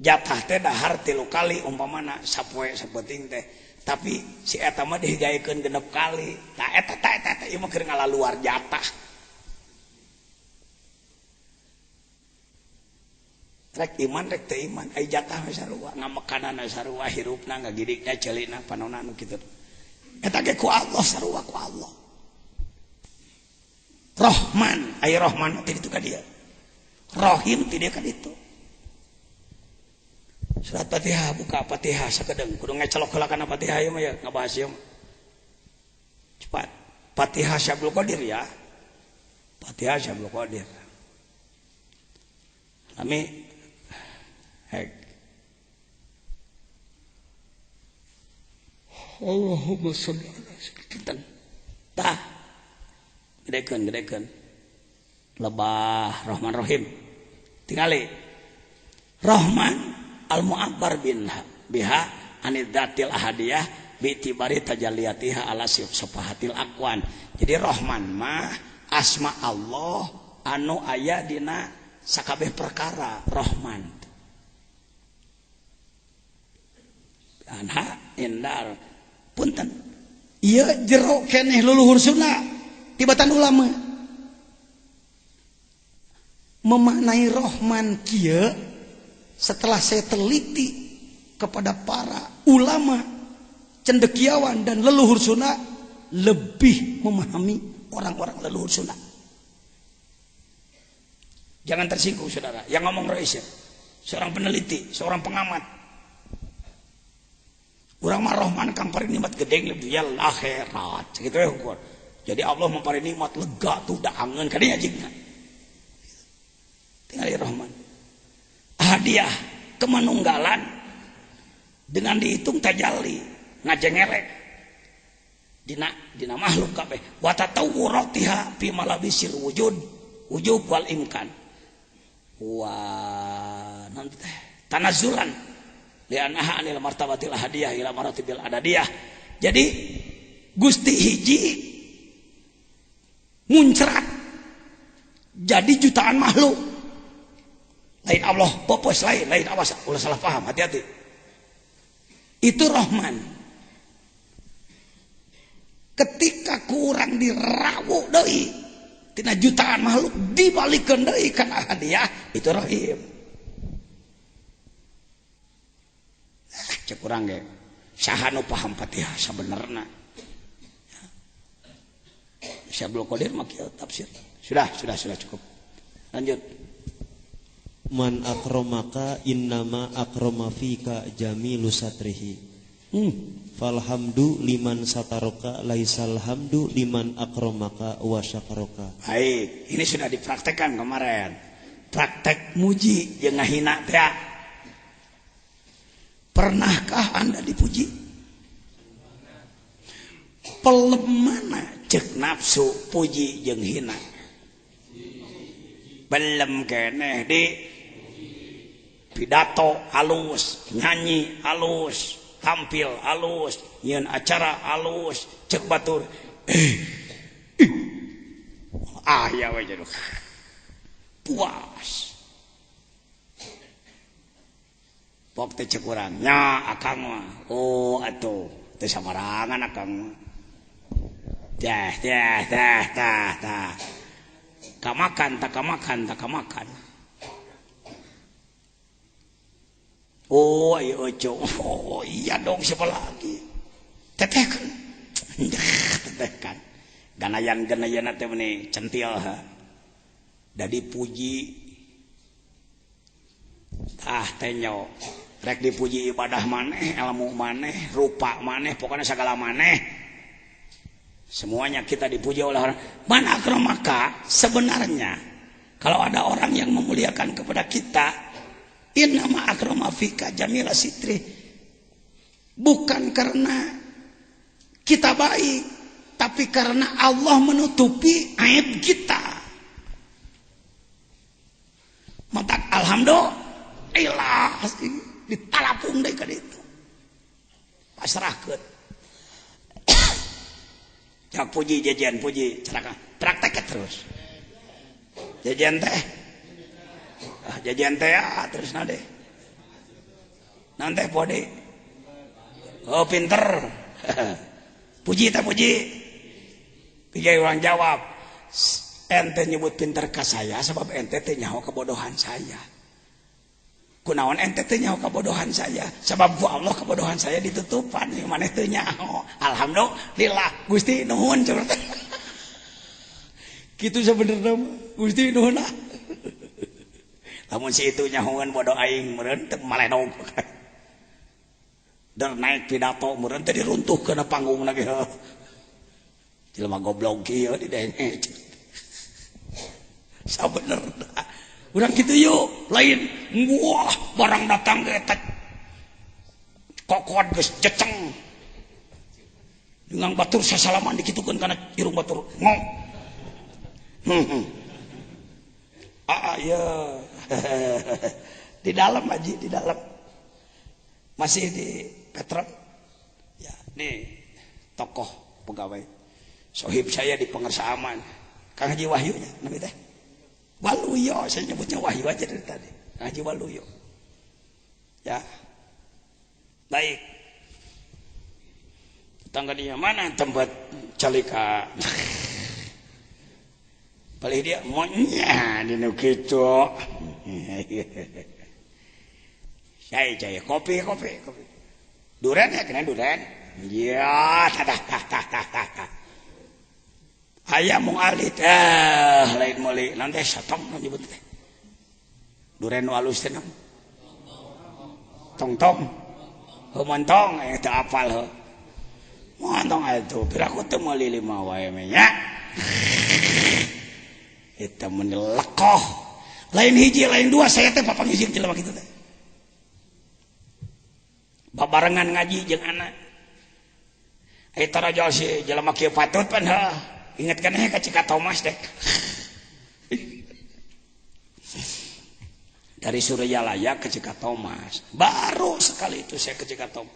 Jatah teh dahar 3 kali umpamana sapoe sapeting teh. Tapi si eta mah dihigayekeun 6 kali. Tah eta ieu mah keur ngalaluar jatah. Rek iman rek teu iman, ai jatah we sarua, ngamekanana sarua, hirupna ngagidikna ceulina panonna anu kitu. Eta ge ku Allah sarua ku Allah. Rahman, ai Rahman teh ditu ka dia. Rahim teh dia ka ditu. Surat Fatihah buka Fatihah sakedeung kudu ngecelok heula kana Fatihah ieu mah ya ngabahas ieu. Cepat. Fatihah Syabul Qadir ya. Fatihah Syabul Qadir. Kami Allahumma sholli ala sayyidina. Tah. Gedekeun. Lebah Rahman Rahim. Tingali. Rahman al-mu'abbar biha anidzatil ahadiyah bi tibari tajalliyatiha ala sifahatil aqwan. Jadi Rahman mah asma Allah anu aya dina sakabeh perkara Rahman. Anha indar punten. Ieu jero keneh luluhur sunna tibatan ulama memaknai Rahman kieu setelah saya teliti kepada para ulama cendekiawan dan leluhur sunna lebih memahami orang-orang leluhur sunna. Jangan tersinggung saudara. Yang ngomong Rois seorang peneliti, seorang pengamat. Urang mah Rahman kang pari nikmat gedeng lebih ya akhirat. Gitu ya ukur. Jadi Allah mempari nikmat lega tuh daangeun ka dinya jigna. Tinggal Rahman. Hadiah kemanunggalan dengan dihitung tajalli ngajengelek dina makhluk kabeh wa tatawwuratiha fi malabisil wujud wal imkan wa nanti teh tanazzulan li anha anil martabatil hadiyah ila maratibil adadiyah. Jadi Gusti hiji muncrat jadi jutaan makhluk. Lain Allah popos lain awas ulah salah paham, hati-hati. Itu Rahman. Ketika kurang dirawu deui tina jutaan makhluk dibalikeun deui kana hadiah itu Rahim. Cek urang ge saha nu paham Fatihah sabenerna. Syabul Qadir mah kieu tafsir. Sudah cukup. Lanjut. Man akramaka innama akrama fika jamilu satrihi. Falhamdu liman sataroka laisal hamdu liman akramaka wa syakaraka. Baik, ini sudah dipraktekkan kemarin. Praktek muji jeung ngahina teh. Pernahkah Anda dipuji? Pelemana cek nafsu puji jeung hina. Belum keneh di pidato halus, nyanyi halus, tampil halus, nyeun acara halus, cek batur. Ya we jaduh. Puas. Pok teh cek urang, nya akang mah. Oh atuh, teu samarangan akang mah. Tah. Kamakan. Oh iya ojo. Oh iya dong siapa lagi? Tetehkan. Tetehkan. Ganayan teh meni centil ha. Da dipuji. Teh nyo. Rek dipuji ibadah maneh, ilmu maneh, rupa maneh, pokoknya segala maneh. Semuanya kita dipuji oleh orang. Man akramaka sebenarnya kalau ada orang yang memuliakan kepada kita, innama akrama fika jamila sitri, bukan karena kita baik, tapi karena Allah menutupi aib kita. Matak alhamdulillah ditalapung deui ka ditu. Pasrahkeun. Jak puji jajan puji ceraka praktek terus jajan teh terus nade nanti pode oh pinter puji orang jawab ente nyebut pinter ke saya sebab ente teh nyaho kebodohan saya. Kunaon ente teh nyaho kebodohan saya sebab ku Allah kebodohan saya ditutupan yang maneh teu nyaho. Alhamdulillah Gusti nuhun cenah. Kitu sabenerna Gusti nuhun. Lamun si itu nyahoan bodoh aing meureun teu maledog. Dan naik pidato meureun teh diruntuhkeun panggungna ge. Jelema goblok kieu di denge. Sabenerna urang kitu yuk lain wah barang datang ge teh kokot geus ceceng dengan batur sasalaman dikitukeun kana irung batur ngong ya di dalam Haji di dalam masih di Petrop ya nih tokoh pegawai sohib saya di pengersaaman Kang Haji Wahyu nya nabi teh Waluyo, saya nyebutnya Wahyu aja dari tadi. Haji Waluyo. Ya. Baik. Tangga dia mana tempat calika. Paling dia monya di nu kitu. Saya kopi. Duren ya kena duren. Ya, tah. Ayam mau alit lain muli nanti satong nyebut teh duren nu alus teh naon tong-tong montong teu apal heuh montong atuh piraku teu meuli 5 wae nya eta mun lekoh lain hiji lain dua saya teh papanggih jelema kitu teh babarengan ngaji jeung anak eta rajal si jelema kieu patut pan heuh ingetkeun he ka Cika Thomas deh dari Suryalaya ke Cika Thomas baru sekali itu saya ke Cika Thomas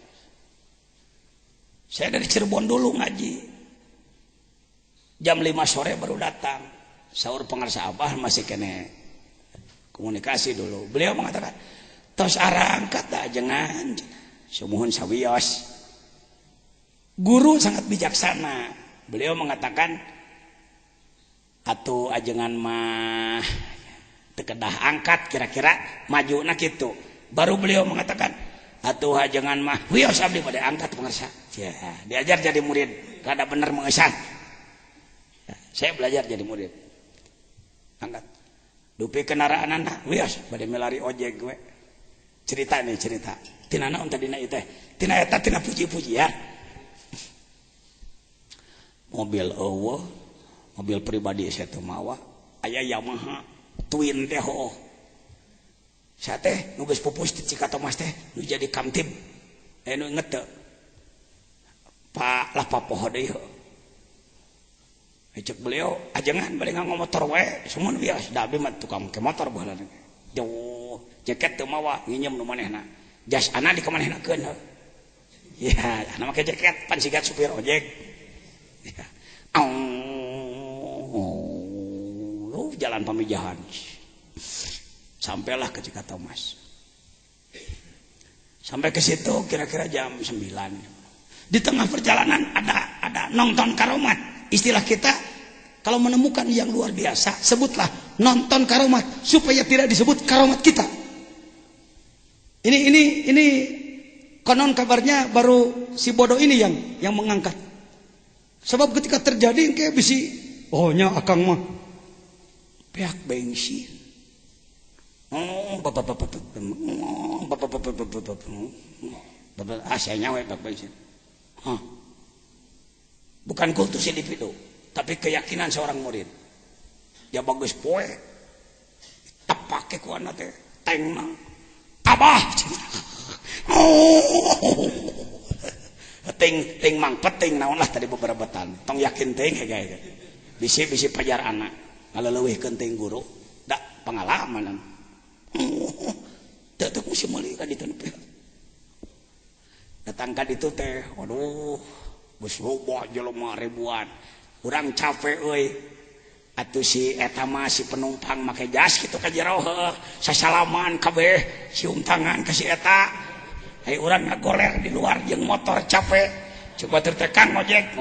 saya dari Cirebon dulu ngaji jam 5 sore baru datang sahur pengarsa abah masih kene komunikasi dulu beliau mengatakan tos arangkat dah jangan sumuhun sawios guru sangat bijaksana beliau mengatakan atuh ajengan mah kedah angkat kira-kira maju nak gitu baru beliau mengatakan atuh jangan mah wios abdi pada angkat pengarsa ya diajar jadi murid kada bener mengesan ya, saya belajar jadi murid angkat dupi kendaraan anak wios pada melari ojek gue cerita nih cerita tina naon tadi na teh tina eta tina puji-pujian mobil eueuh mobil pribadi saya teu mawa aya Yamaha Twin teh oh saya teh nu geus pupus di Cika Thomas teh nu jadi kamtib nu inget teu Pak lah papoh deui cek beliau ajengan bari nganggo motor wae sumun bias da abdi mah tukang ke motor baheula jauh jaket teu mawa nginjem nu manehna jas ana di kamanehnakeun ya ana make jaket pan sigat supir ojek ya jalan pamijahan sampailah ke Cika Thomas sampai ke situ kira-kira jam 9 di tengah perjalanan ada nonton karomat istilah kita kalau menemukan yang luar biasa sebutlah nonton karomat supaya tidak disebut karomat kita ini konon kabarnya baru si bodoh ini yang mengangkat sebab ketika terjadi kayak bisi ohnya akang mah pihak bensin saya we pihak bensin bukan kultus individu tapi keyakinan seorang murid ya bagus poe tepake ku anak teh tengna abah ting mang peting naon lah tadi beberapa tan tong yakin ting kayak bisi pajar anak ngaleleuwihkeun teuing guru da pengalaman teu kusi meuli ka ditu datang ka ditu teh waduh geus loba jelema ribuan urang capek euy atuh si eta mah si penumpang make jas kitu ka jero heuh sasalaman kabeh sium tangan ka si eta ai urang ngagoler di luar jeung motor capek coba tertekan ngojek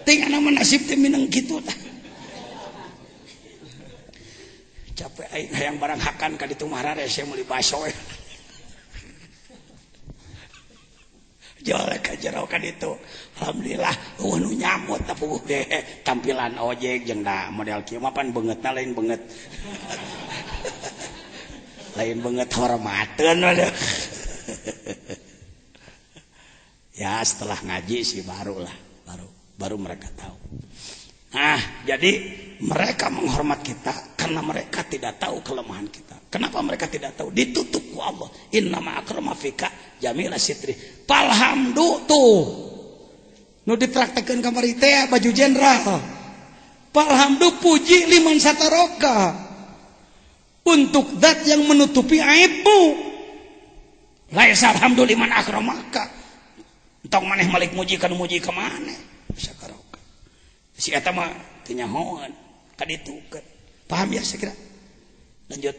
ting anak nasib teh mineng kitu tah capek aing hayang barang hakan ka ditu mah rarese meuli baso jual ka jero ka ditu alhamdulillah nu nyamut tah puguh deh tampilan ojek jeung da model kieu mah pan beungeutna lain beungeut lain beungeut hormateun waduh ya setelah ngaji sih baru mereka tahu. Nah, jadi mereka menghormat kita karena mereka tidak tahu kelemahan kita. Kenapa mereka tidak tahu? Ditutup ku Allah. Innama akrama fika jamila sitri. Palhamdu tuh. Nu dipraktekeun kamari teh baju jenderal. Palhamdu puji liman sataroka. Untuk zat yang menutupi aibmu. Laisa alhamdu liman akramaka. Entong maneh malik muji kana muji ka maneh. Sakaroka si eta mah teu nyahoan ka ditu paham ya saya kira lanjut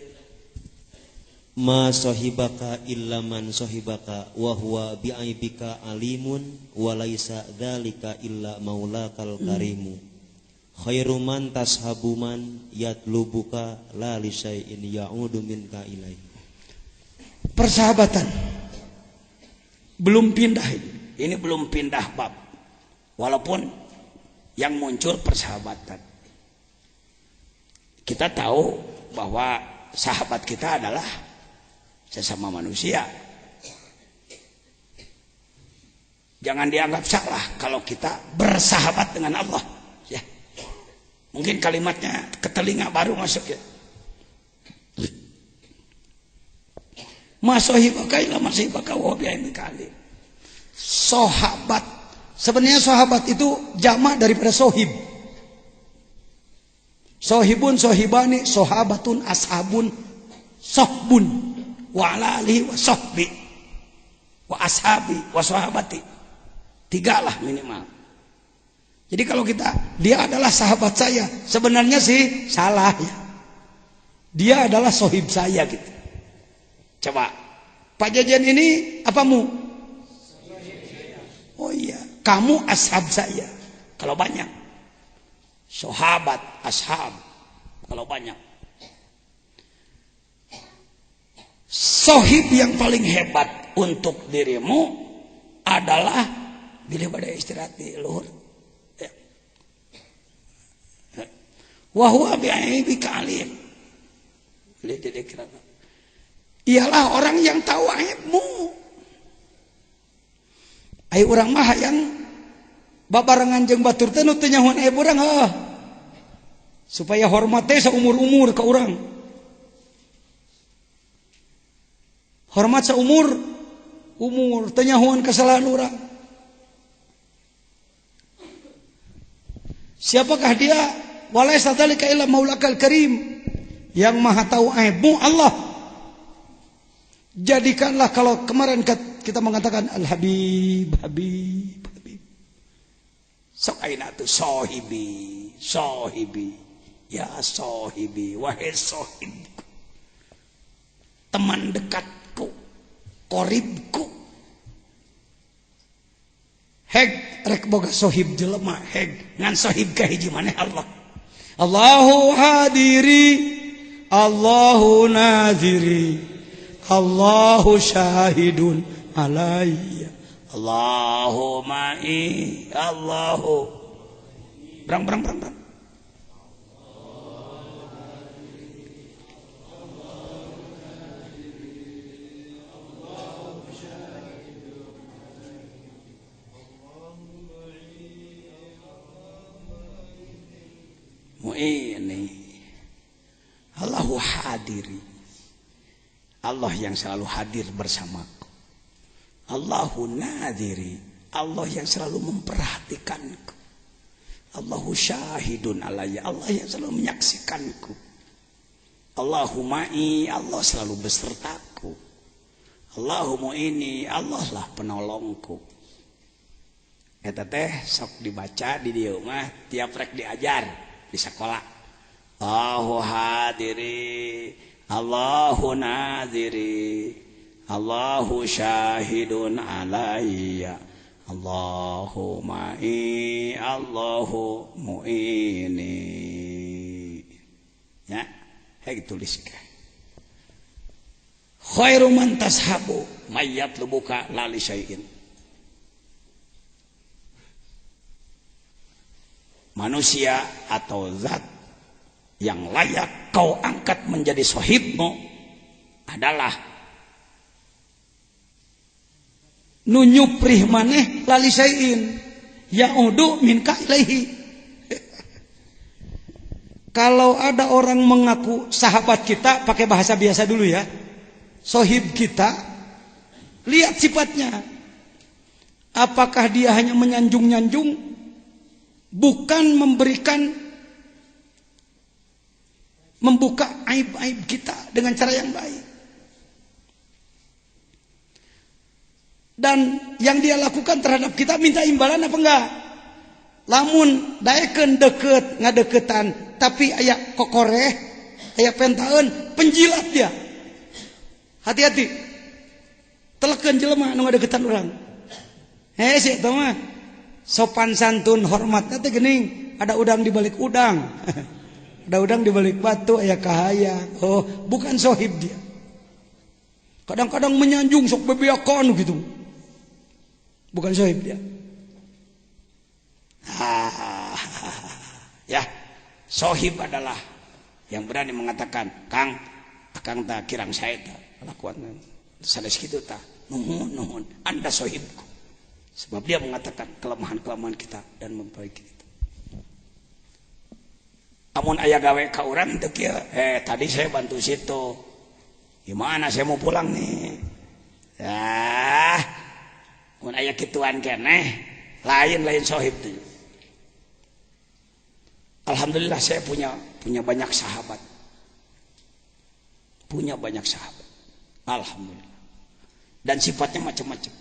ma sahibaka illa man sahibaka wa huwa bi aibika alimun wa laisa dzalika illa maulakal karimu khairu man tashabu man yatlubuka la li syai'in ya'udu minka ilaihi. Persahabatan belum pindah ini belum pindah bab. Walaupun yang muncul persahabatan Kita tahu bahwa sahabat kita adalah sesama manusia. Jangan dianggap salah kalau kita bersahabat dengan Allah. Ya. Mungkin kalimatnya ke telinga baru masuk ya. Masohibaka ila masihibaka wa bi'aimika alim. Sahabat. Sebenarnya sahabat itu jamak daripada sohib. Sohibun, sohibani, sohabatun, ashabun, sohbun, wa ala alihi wa sohbi, wa ashabi, wa sohabati. 3 lah minimal. Jadi kalau dia adalah sahabat saya, sebenarnya sih salah ya. Dia adalah sohib saya gitu. Coba, Pak Jajan ini apamu? Oh iya, kamu ashab saya. Kalau banyak, sahabat, ashab. Kalau banyak, sohib yang paling hebat untuk dirimu adalah bila pada istirahat di luhur. Ya. Wa huwa bi'aibika alim. Ialah orang yang tahu aibmu. Ai urang mah yang babarengan jeung batur teh nu teu nyahoan aib urang supaya hormat teh saumur-umur ka urang. Hormat saumur teu nyahoan kesalahan urang. Siapakah dia? Walaysa dzalika illa maulakal karim. Yang maha tahu aibmu Allah. Jadikanlah kalau kemarin kita mengatakan Al-Habib, Habib, Habib. Sok aina tu sahibi, sahibi. Ya sahibi, wahai sahibku. Teman dekatku, qoribku. Heg rek boga sohib jelema heg ngan sohib ka hiji maneh Allah. Allahu hadiri, Allahu nadhiri, Allahu syahidun alayya, Allahu ma'i, Allahu brang. Ini Allahu hadiri, Allah yang selalu hadir bersamaku. Allahu nadhiri, Allah yang selalu memperhatikanku. Allahu syahidun alayya, Allah yang selalu menyaksikanku. Allahu ma'i, Allah selalu besertaku. Allahu mu'ini, Allah lah penolongku. Eta teh sok dibaca di dieu mah tiap rek diajar di sekolah. Allahu hadiri, Allahu nadhiri, Allahu syahidun alayya, Allahu ma'i, Allahu mu'ini. Ya, kayak tulis ka. Khairu man tashabu mayyat lubuka lali syai'in. Manusia atau zat yang layak kau angkat menjadi sohibmu adalah nunyuprih maneh lali syai'in ya'udu minka ilaihi. Kalau ada orang mengaku sahabat kita, pakai bahasa biasa dulu ya, sohib kita, lihat sifatnya. Apakah dia hanya menyanjung-nyanjung, bukan membuka aib-aib kita dengan cara yang baik. Dan yang dia lakukan terhadap kita minta imbalan apa enggak? Lamun daekeun deket ngadeketan tapi aya kokoreh, aya pentaeun, penjilat dia. Hati-hati. Telekeun jelema anu ngadeketan urang. Sih eta mah sopan santun hormatna teh geuning, ada udang di balik udang. Ada udang di balik batu, aya kahaya. Oh, bukan sohib dia. Kadang-kadang menyanjung sok bebeakon gitu. Bukan sohib dia. Ya, sohib adalah yang berani mengatakan, Kang, akang tak kirang saya tak lakukan sanes kitu tah. Nuhun, Anda sohibku. Sebab dia mengatakan kelemahan-kelemahan kita dan memperbaiki kita. Amun aya gawe ka urang teu kieu, tadi saya bantu situ. Gimana saya mau pulang nih? Mun aya kituan keneh, lain sohib tuh. Alhamdulillah saya punya banyak sahabat. Punya banyak sahabat. Alhamdulillah. Dan sifatnya macam-macam.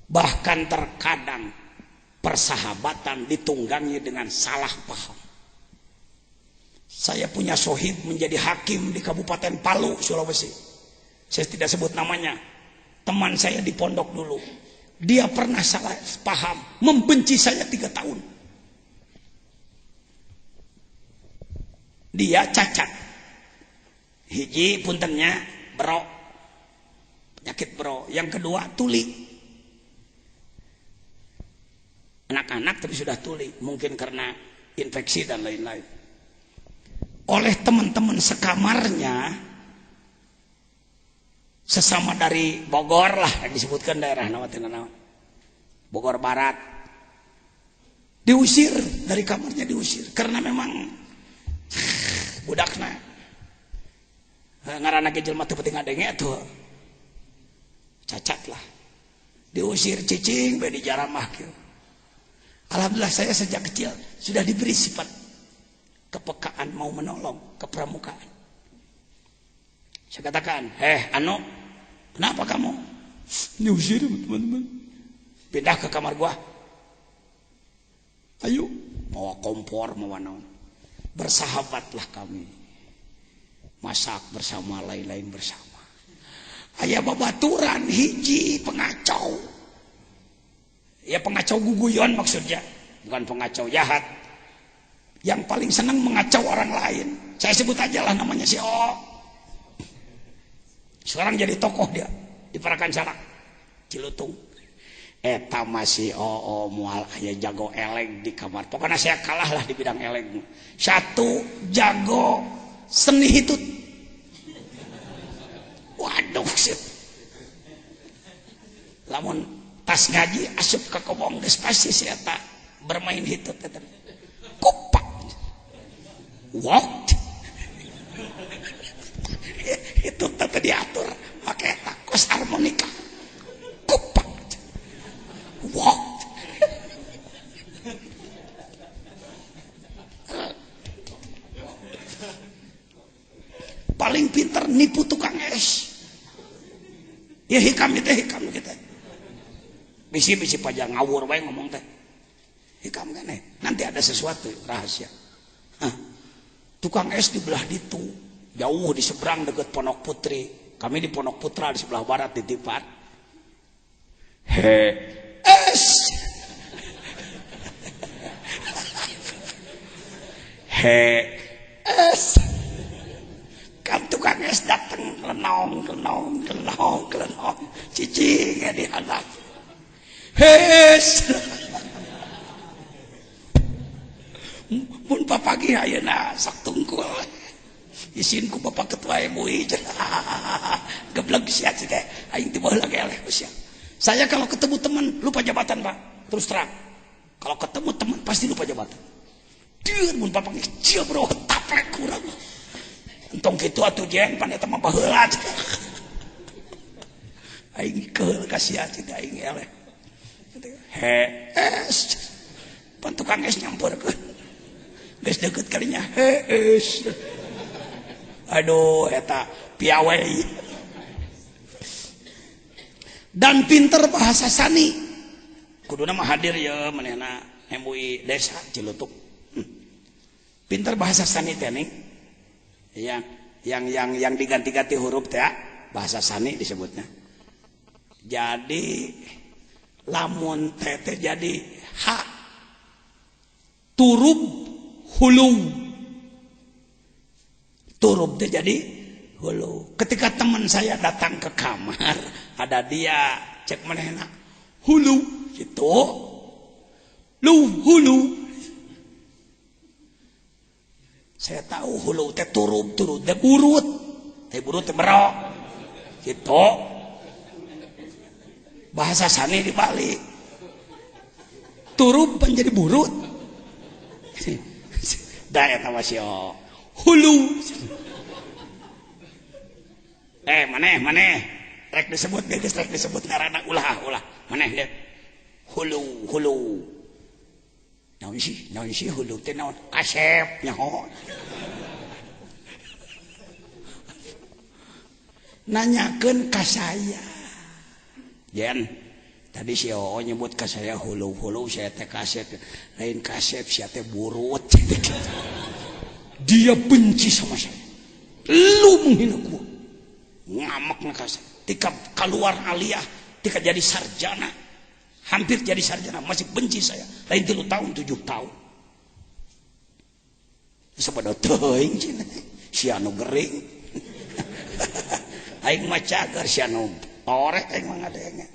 Bahkan terkadang persahabatan ditunggangi dengan salah paham. Saya punya sohib menjadi hakim di Kabupaten Palu, Sulawesi. Saya tidak sebut namanya. Teman saya di pondok dulu. Dia pernah salah paham, membenci saya 3 tahun. Dia cacat. Hiji puntennya bro. Penyakit bro. Yang kedua tuli. Anak-anak tapi sudah tuli. Mungkin karena infeksi dan lain-lain. Oleh teman-teman sekamarnya, sesama dari Bogor lah, disebutkan daerah nama Bogor Barat, diusir dari kamarnya, diusir karena memang budakna ngaranna ge jelema teu penting ngadenge atuh cacat lah, diusir cicing bae dijaramah kieu. Alhamdulillah saya sejak kecil sudah diberi sifat kepekaan, mau menolong, kepramukaan. Saya katakan, Anu, kenapa kamu diusir teman-teman? Pindah ke kamar gua. Ayo, bawa kompor, bawa naon. Bersahabatlah kami. Masak bersama, lain-lain bersama. Aya babaturan hiji pengacau. Ya pengacau guguyon maksudnya, bukan pengacau jahat. Yang paling senang mengacau orang lain. Saya sebut aja lah namanya si O. Sekarang jadi tokoh dia di Parakan Salak, Cilutung. Eta masih O mual aya jago eleng di kamar. Pokoknya saya kalah lah di bidang eleng. Satu jago seni hitut. Waduh shit. Lamun tas ngaji asup ke kobong geus pasti si eta bermain hitut eta. Kupak. What? Hitut teh diatur pakai takos harmonika. Kupak. What? Paling pintar nipu tukang es. Ya hikam kita. Bisi-bisi pajak ngawur bae ngomong teh. Hikam kan nanti ada sesuatu rahasia. Tukang es di belah ditu, jauh di seberang dekat Pondok Putri. Kami di Pondok Putra di sebelah barat di Tipat. Es. Es. Kan tukang es datang lenong. Cicing ya dihanap. Es. Mun papagi ayeuna sak tungkul. Isin ku bapak ketua MUI. Geblek sia teh. Aing teh baheula ge eleh sia. Saya kalau ketemu teman lupa jabatan, Pak. Terus terang. Kalau ketemu teman pasti lupa jabatan. Dia mun papagi cia bro taplek kurang. Entong kitu atuh jeng pan eta mah baheula. Aing keul ka sia teh aing eleh. Es. Pan tukang es nyamperkeun. Geus deukeut kalinya es. Aduh eta piawai. Dan pinter bahasa sani. Kuduna mah hadir ya manehna MUI desa Cilutuk. Pinter bahasa sani teh ning. Yang diganti-ganti huruf teh bahasa sani disebutnya. Jadi lamun teh jadi ha turub hulu. Turub teh jadi hulu. Ketika teman saya datang ke kamar, ada dia cek manehna hulu gitu. Hulu. Saya tahu hulu teh turut teh burut teh berok gitu bahasa sani dibalik turub menjadi burut daya tawasyo hulu maneh rek disebut geus rek disebut ngaranna ulah maneh deh hulu naon sih hulu teh naon kasep nyaho nanyakeun ka saya jen tadi si Oo nyebut ka saya hulu saya teh kasep lain kasep sia teh burut dia benci sama saya lu menghina gua ngamak ka saya tika keluar aliyah tika jadi sarjana hampir jadi sarjana masih benci saya lain 3 tahun 7 tahun sabada teuing cenah si anu gering aing mah cager si anu torek aing mah ngadenge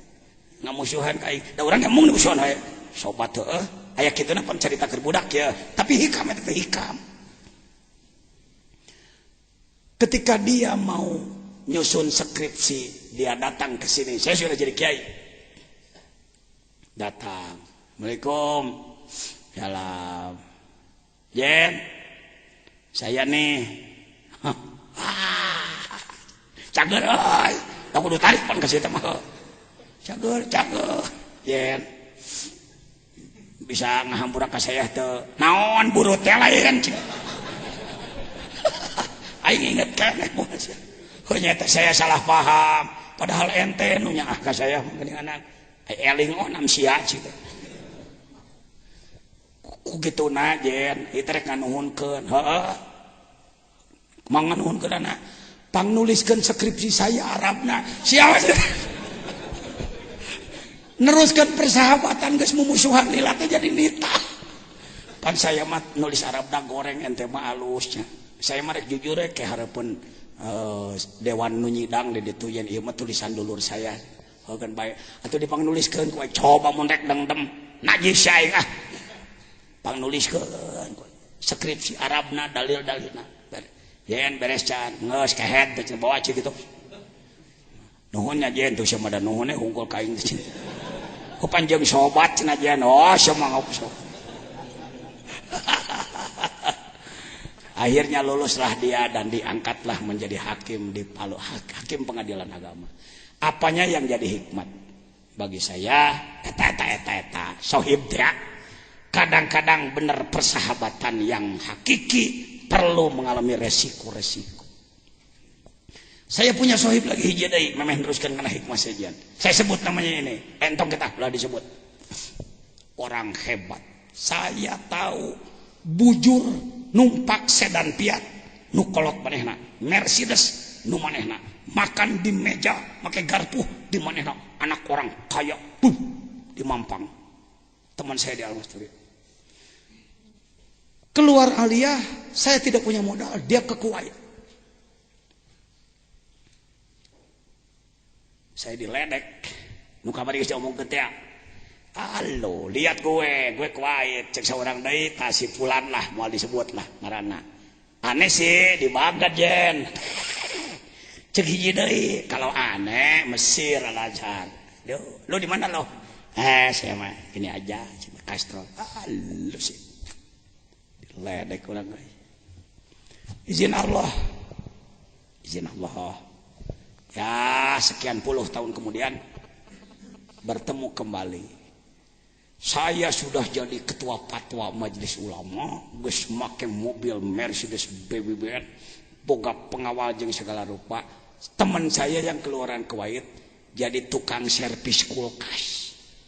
ngamusuhan ka aing da urang emong musuhan we sobat teueuh aya kituna pan carita keur budak ya tapi hikam eta teh hikam ketika dia mau nyusun skripsi dia datang ke sini saya sudah jadi kiai datang Assalamualaikum salam Jen saya nih cager euy da kudu tarik pan ka situ mah cager Jen bisa ngahampura ka saya teu naon burut teh lain aing inget kan nyata saya salah paham padahal ente nu nyaah ka saya geuning anak eling onam sia citu ku kituna Jen ieu teh rek nganuhunkeun heuh mangga nuhunkeun anak pang nuliskeun skripsi saya Arabna sia neruskeun persahabatan geus mumusuhan lila teh jadi nitah pan saya mah nulis Arabna goreng ente mah alusnya saya mah rek jujur rek hareupeun dewan nu nyidang di ditu yen ieu mah tulisan dulur saya kan bae atuh dipang nuliskeun ku coba mun rek dengdem najis aing pang nuliskeun skripsi Arabna dalil-dalilna yen beres can geus kehet teh bawa cik gitu nuhunnya jen tuh sama da nuhunnya hungkul kain teh ku panjang sobat cenah jen oh sama ngopso akhirnya luluslah dia dan diangkatlah menjadi hakim di Palu hakim pengadilan agama apanya yang jadi hikmat bagi saya eta sohib dia kadang-kadang benar persahabatan yang hakiki perlu mengalami resiko-resiko. Saya punya sohib lagi hiji deui memeh teruskeun kana hikmah sajian. Saya sebut namanya ini, entong kita belah disebut. Orang hebat. Saya tahu bujur numpak sedan Fiat nu kolot manehna, Mercedes nu manehna, makan di meja make garpu di manehna, anak orang kaya di Mampang. Teman saya di Almasturi. Keluar aliyah, saya tidak punya modal, dia ke Kuwait. Saya diledek. Nu kamari geus diomongkeun teh. Halo, lihat gue Kuwait, cek seorang deui tah si fulan lah moal disebut lah ngaranna. Aneh sih di Baghdad jen. Cek hiji deui, kalau aneh Mesir Al-Azhar. Lu di mana lo? Saya mah ini aja, Castro. Halo sih. Ledek orang lain. Izin Allah. Ya sekian puluh tahun kemudian bertemu kembali. Saya sudah jadi ketua fatwa majelis ulama, geus make mobil Mercedes BBBN, boga pengawal jeung segala rupa. Teman saya yang keluaran Kuwait jadi tukang servis kulkas.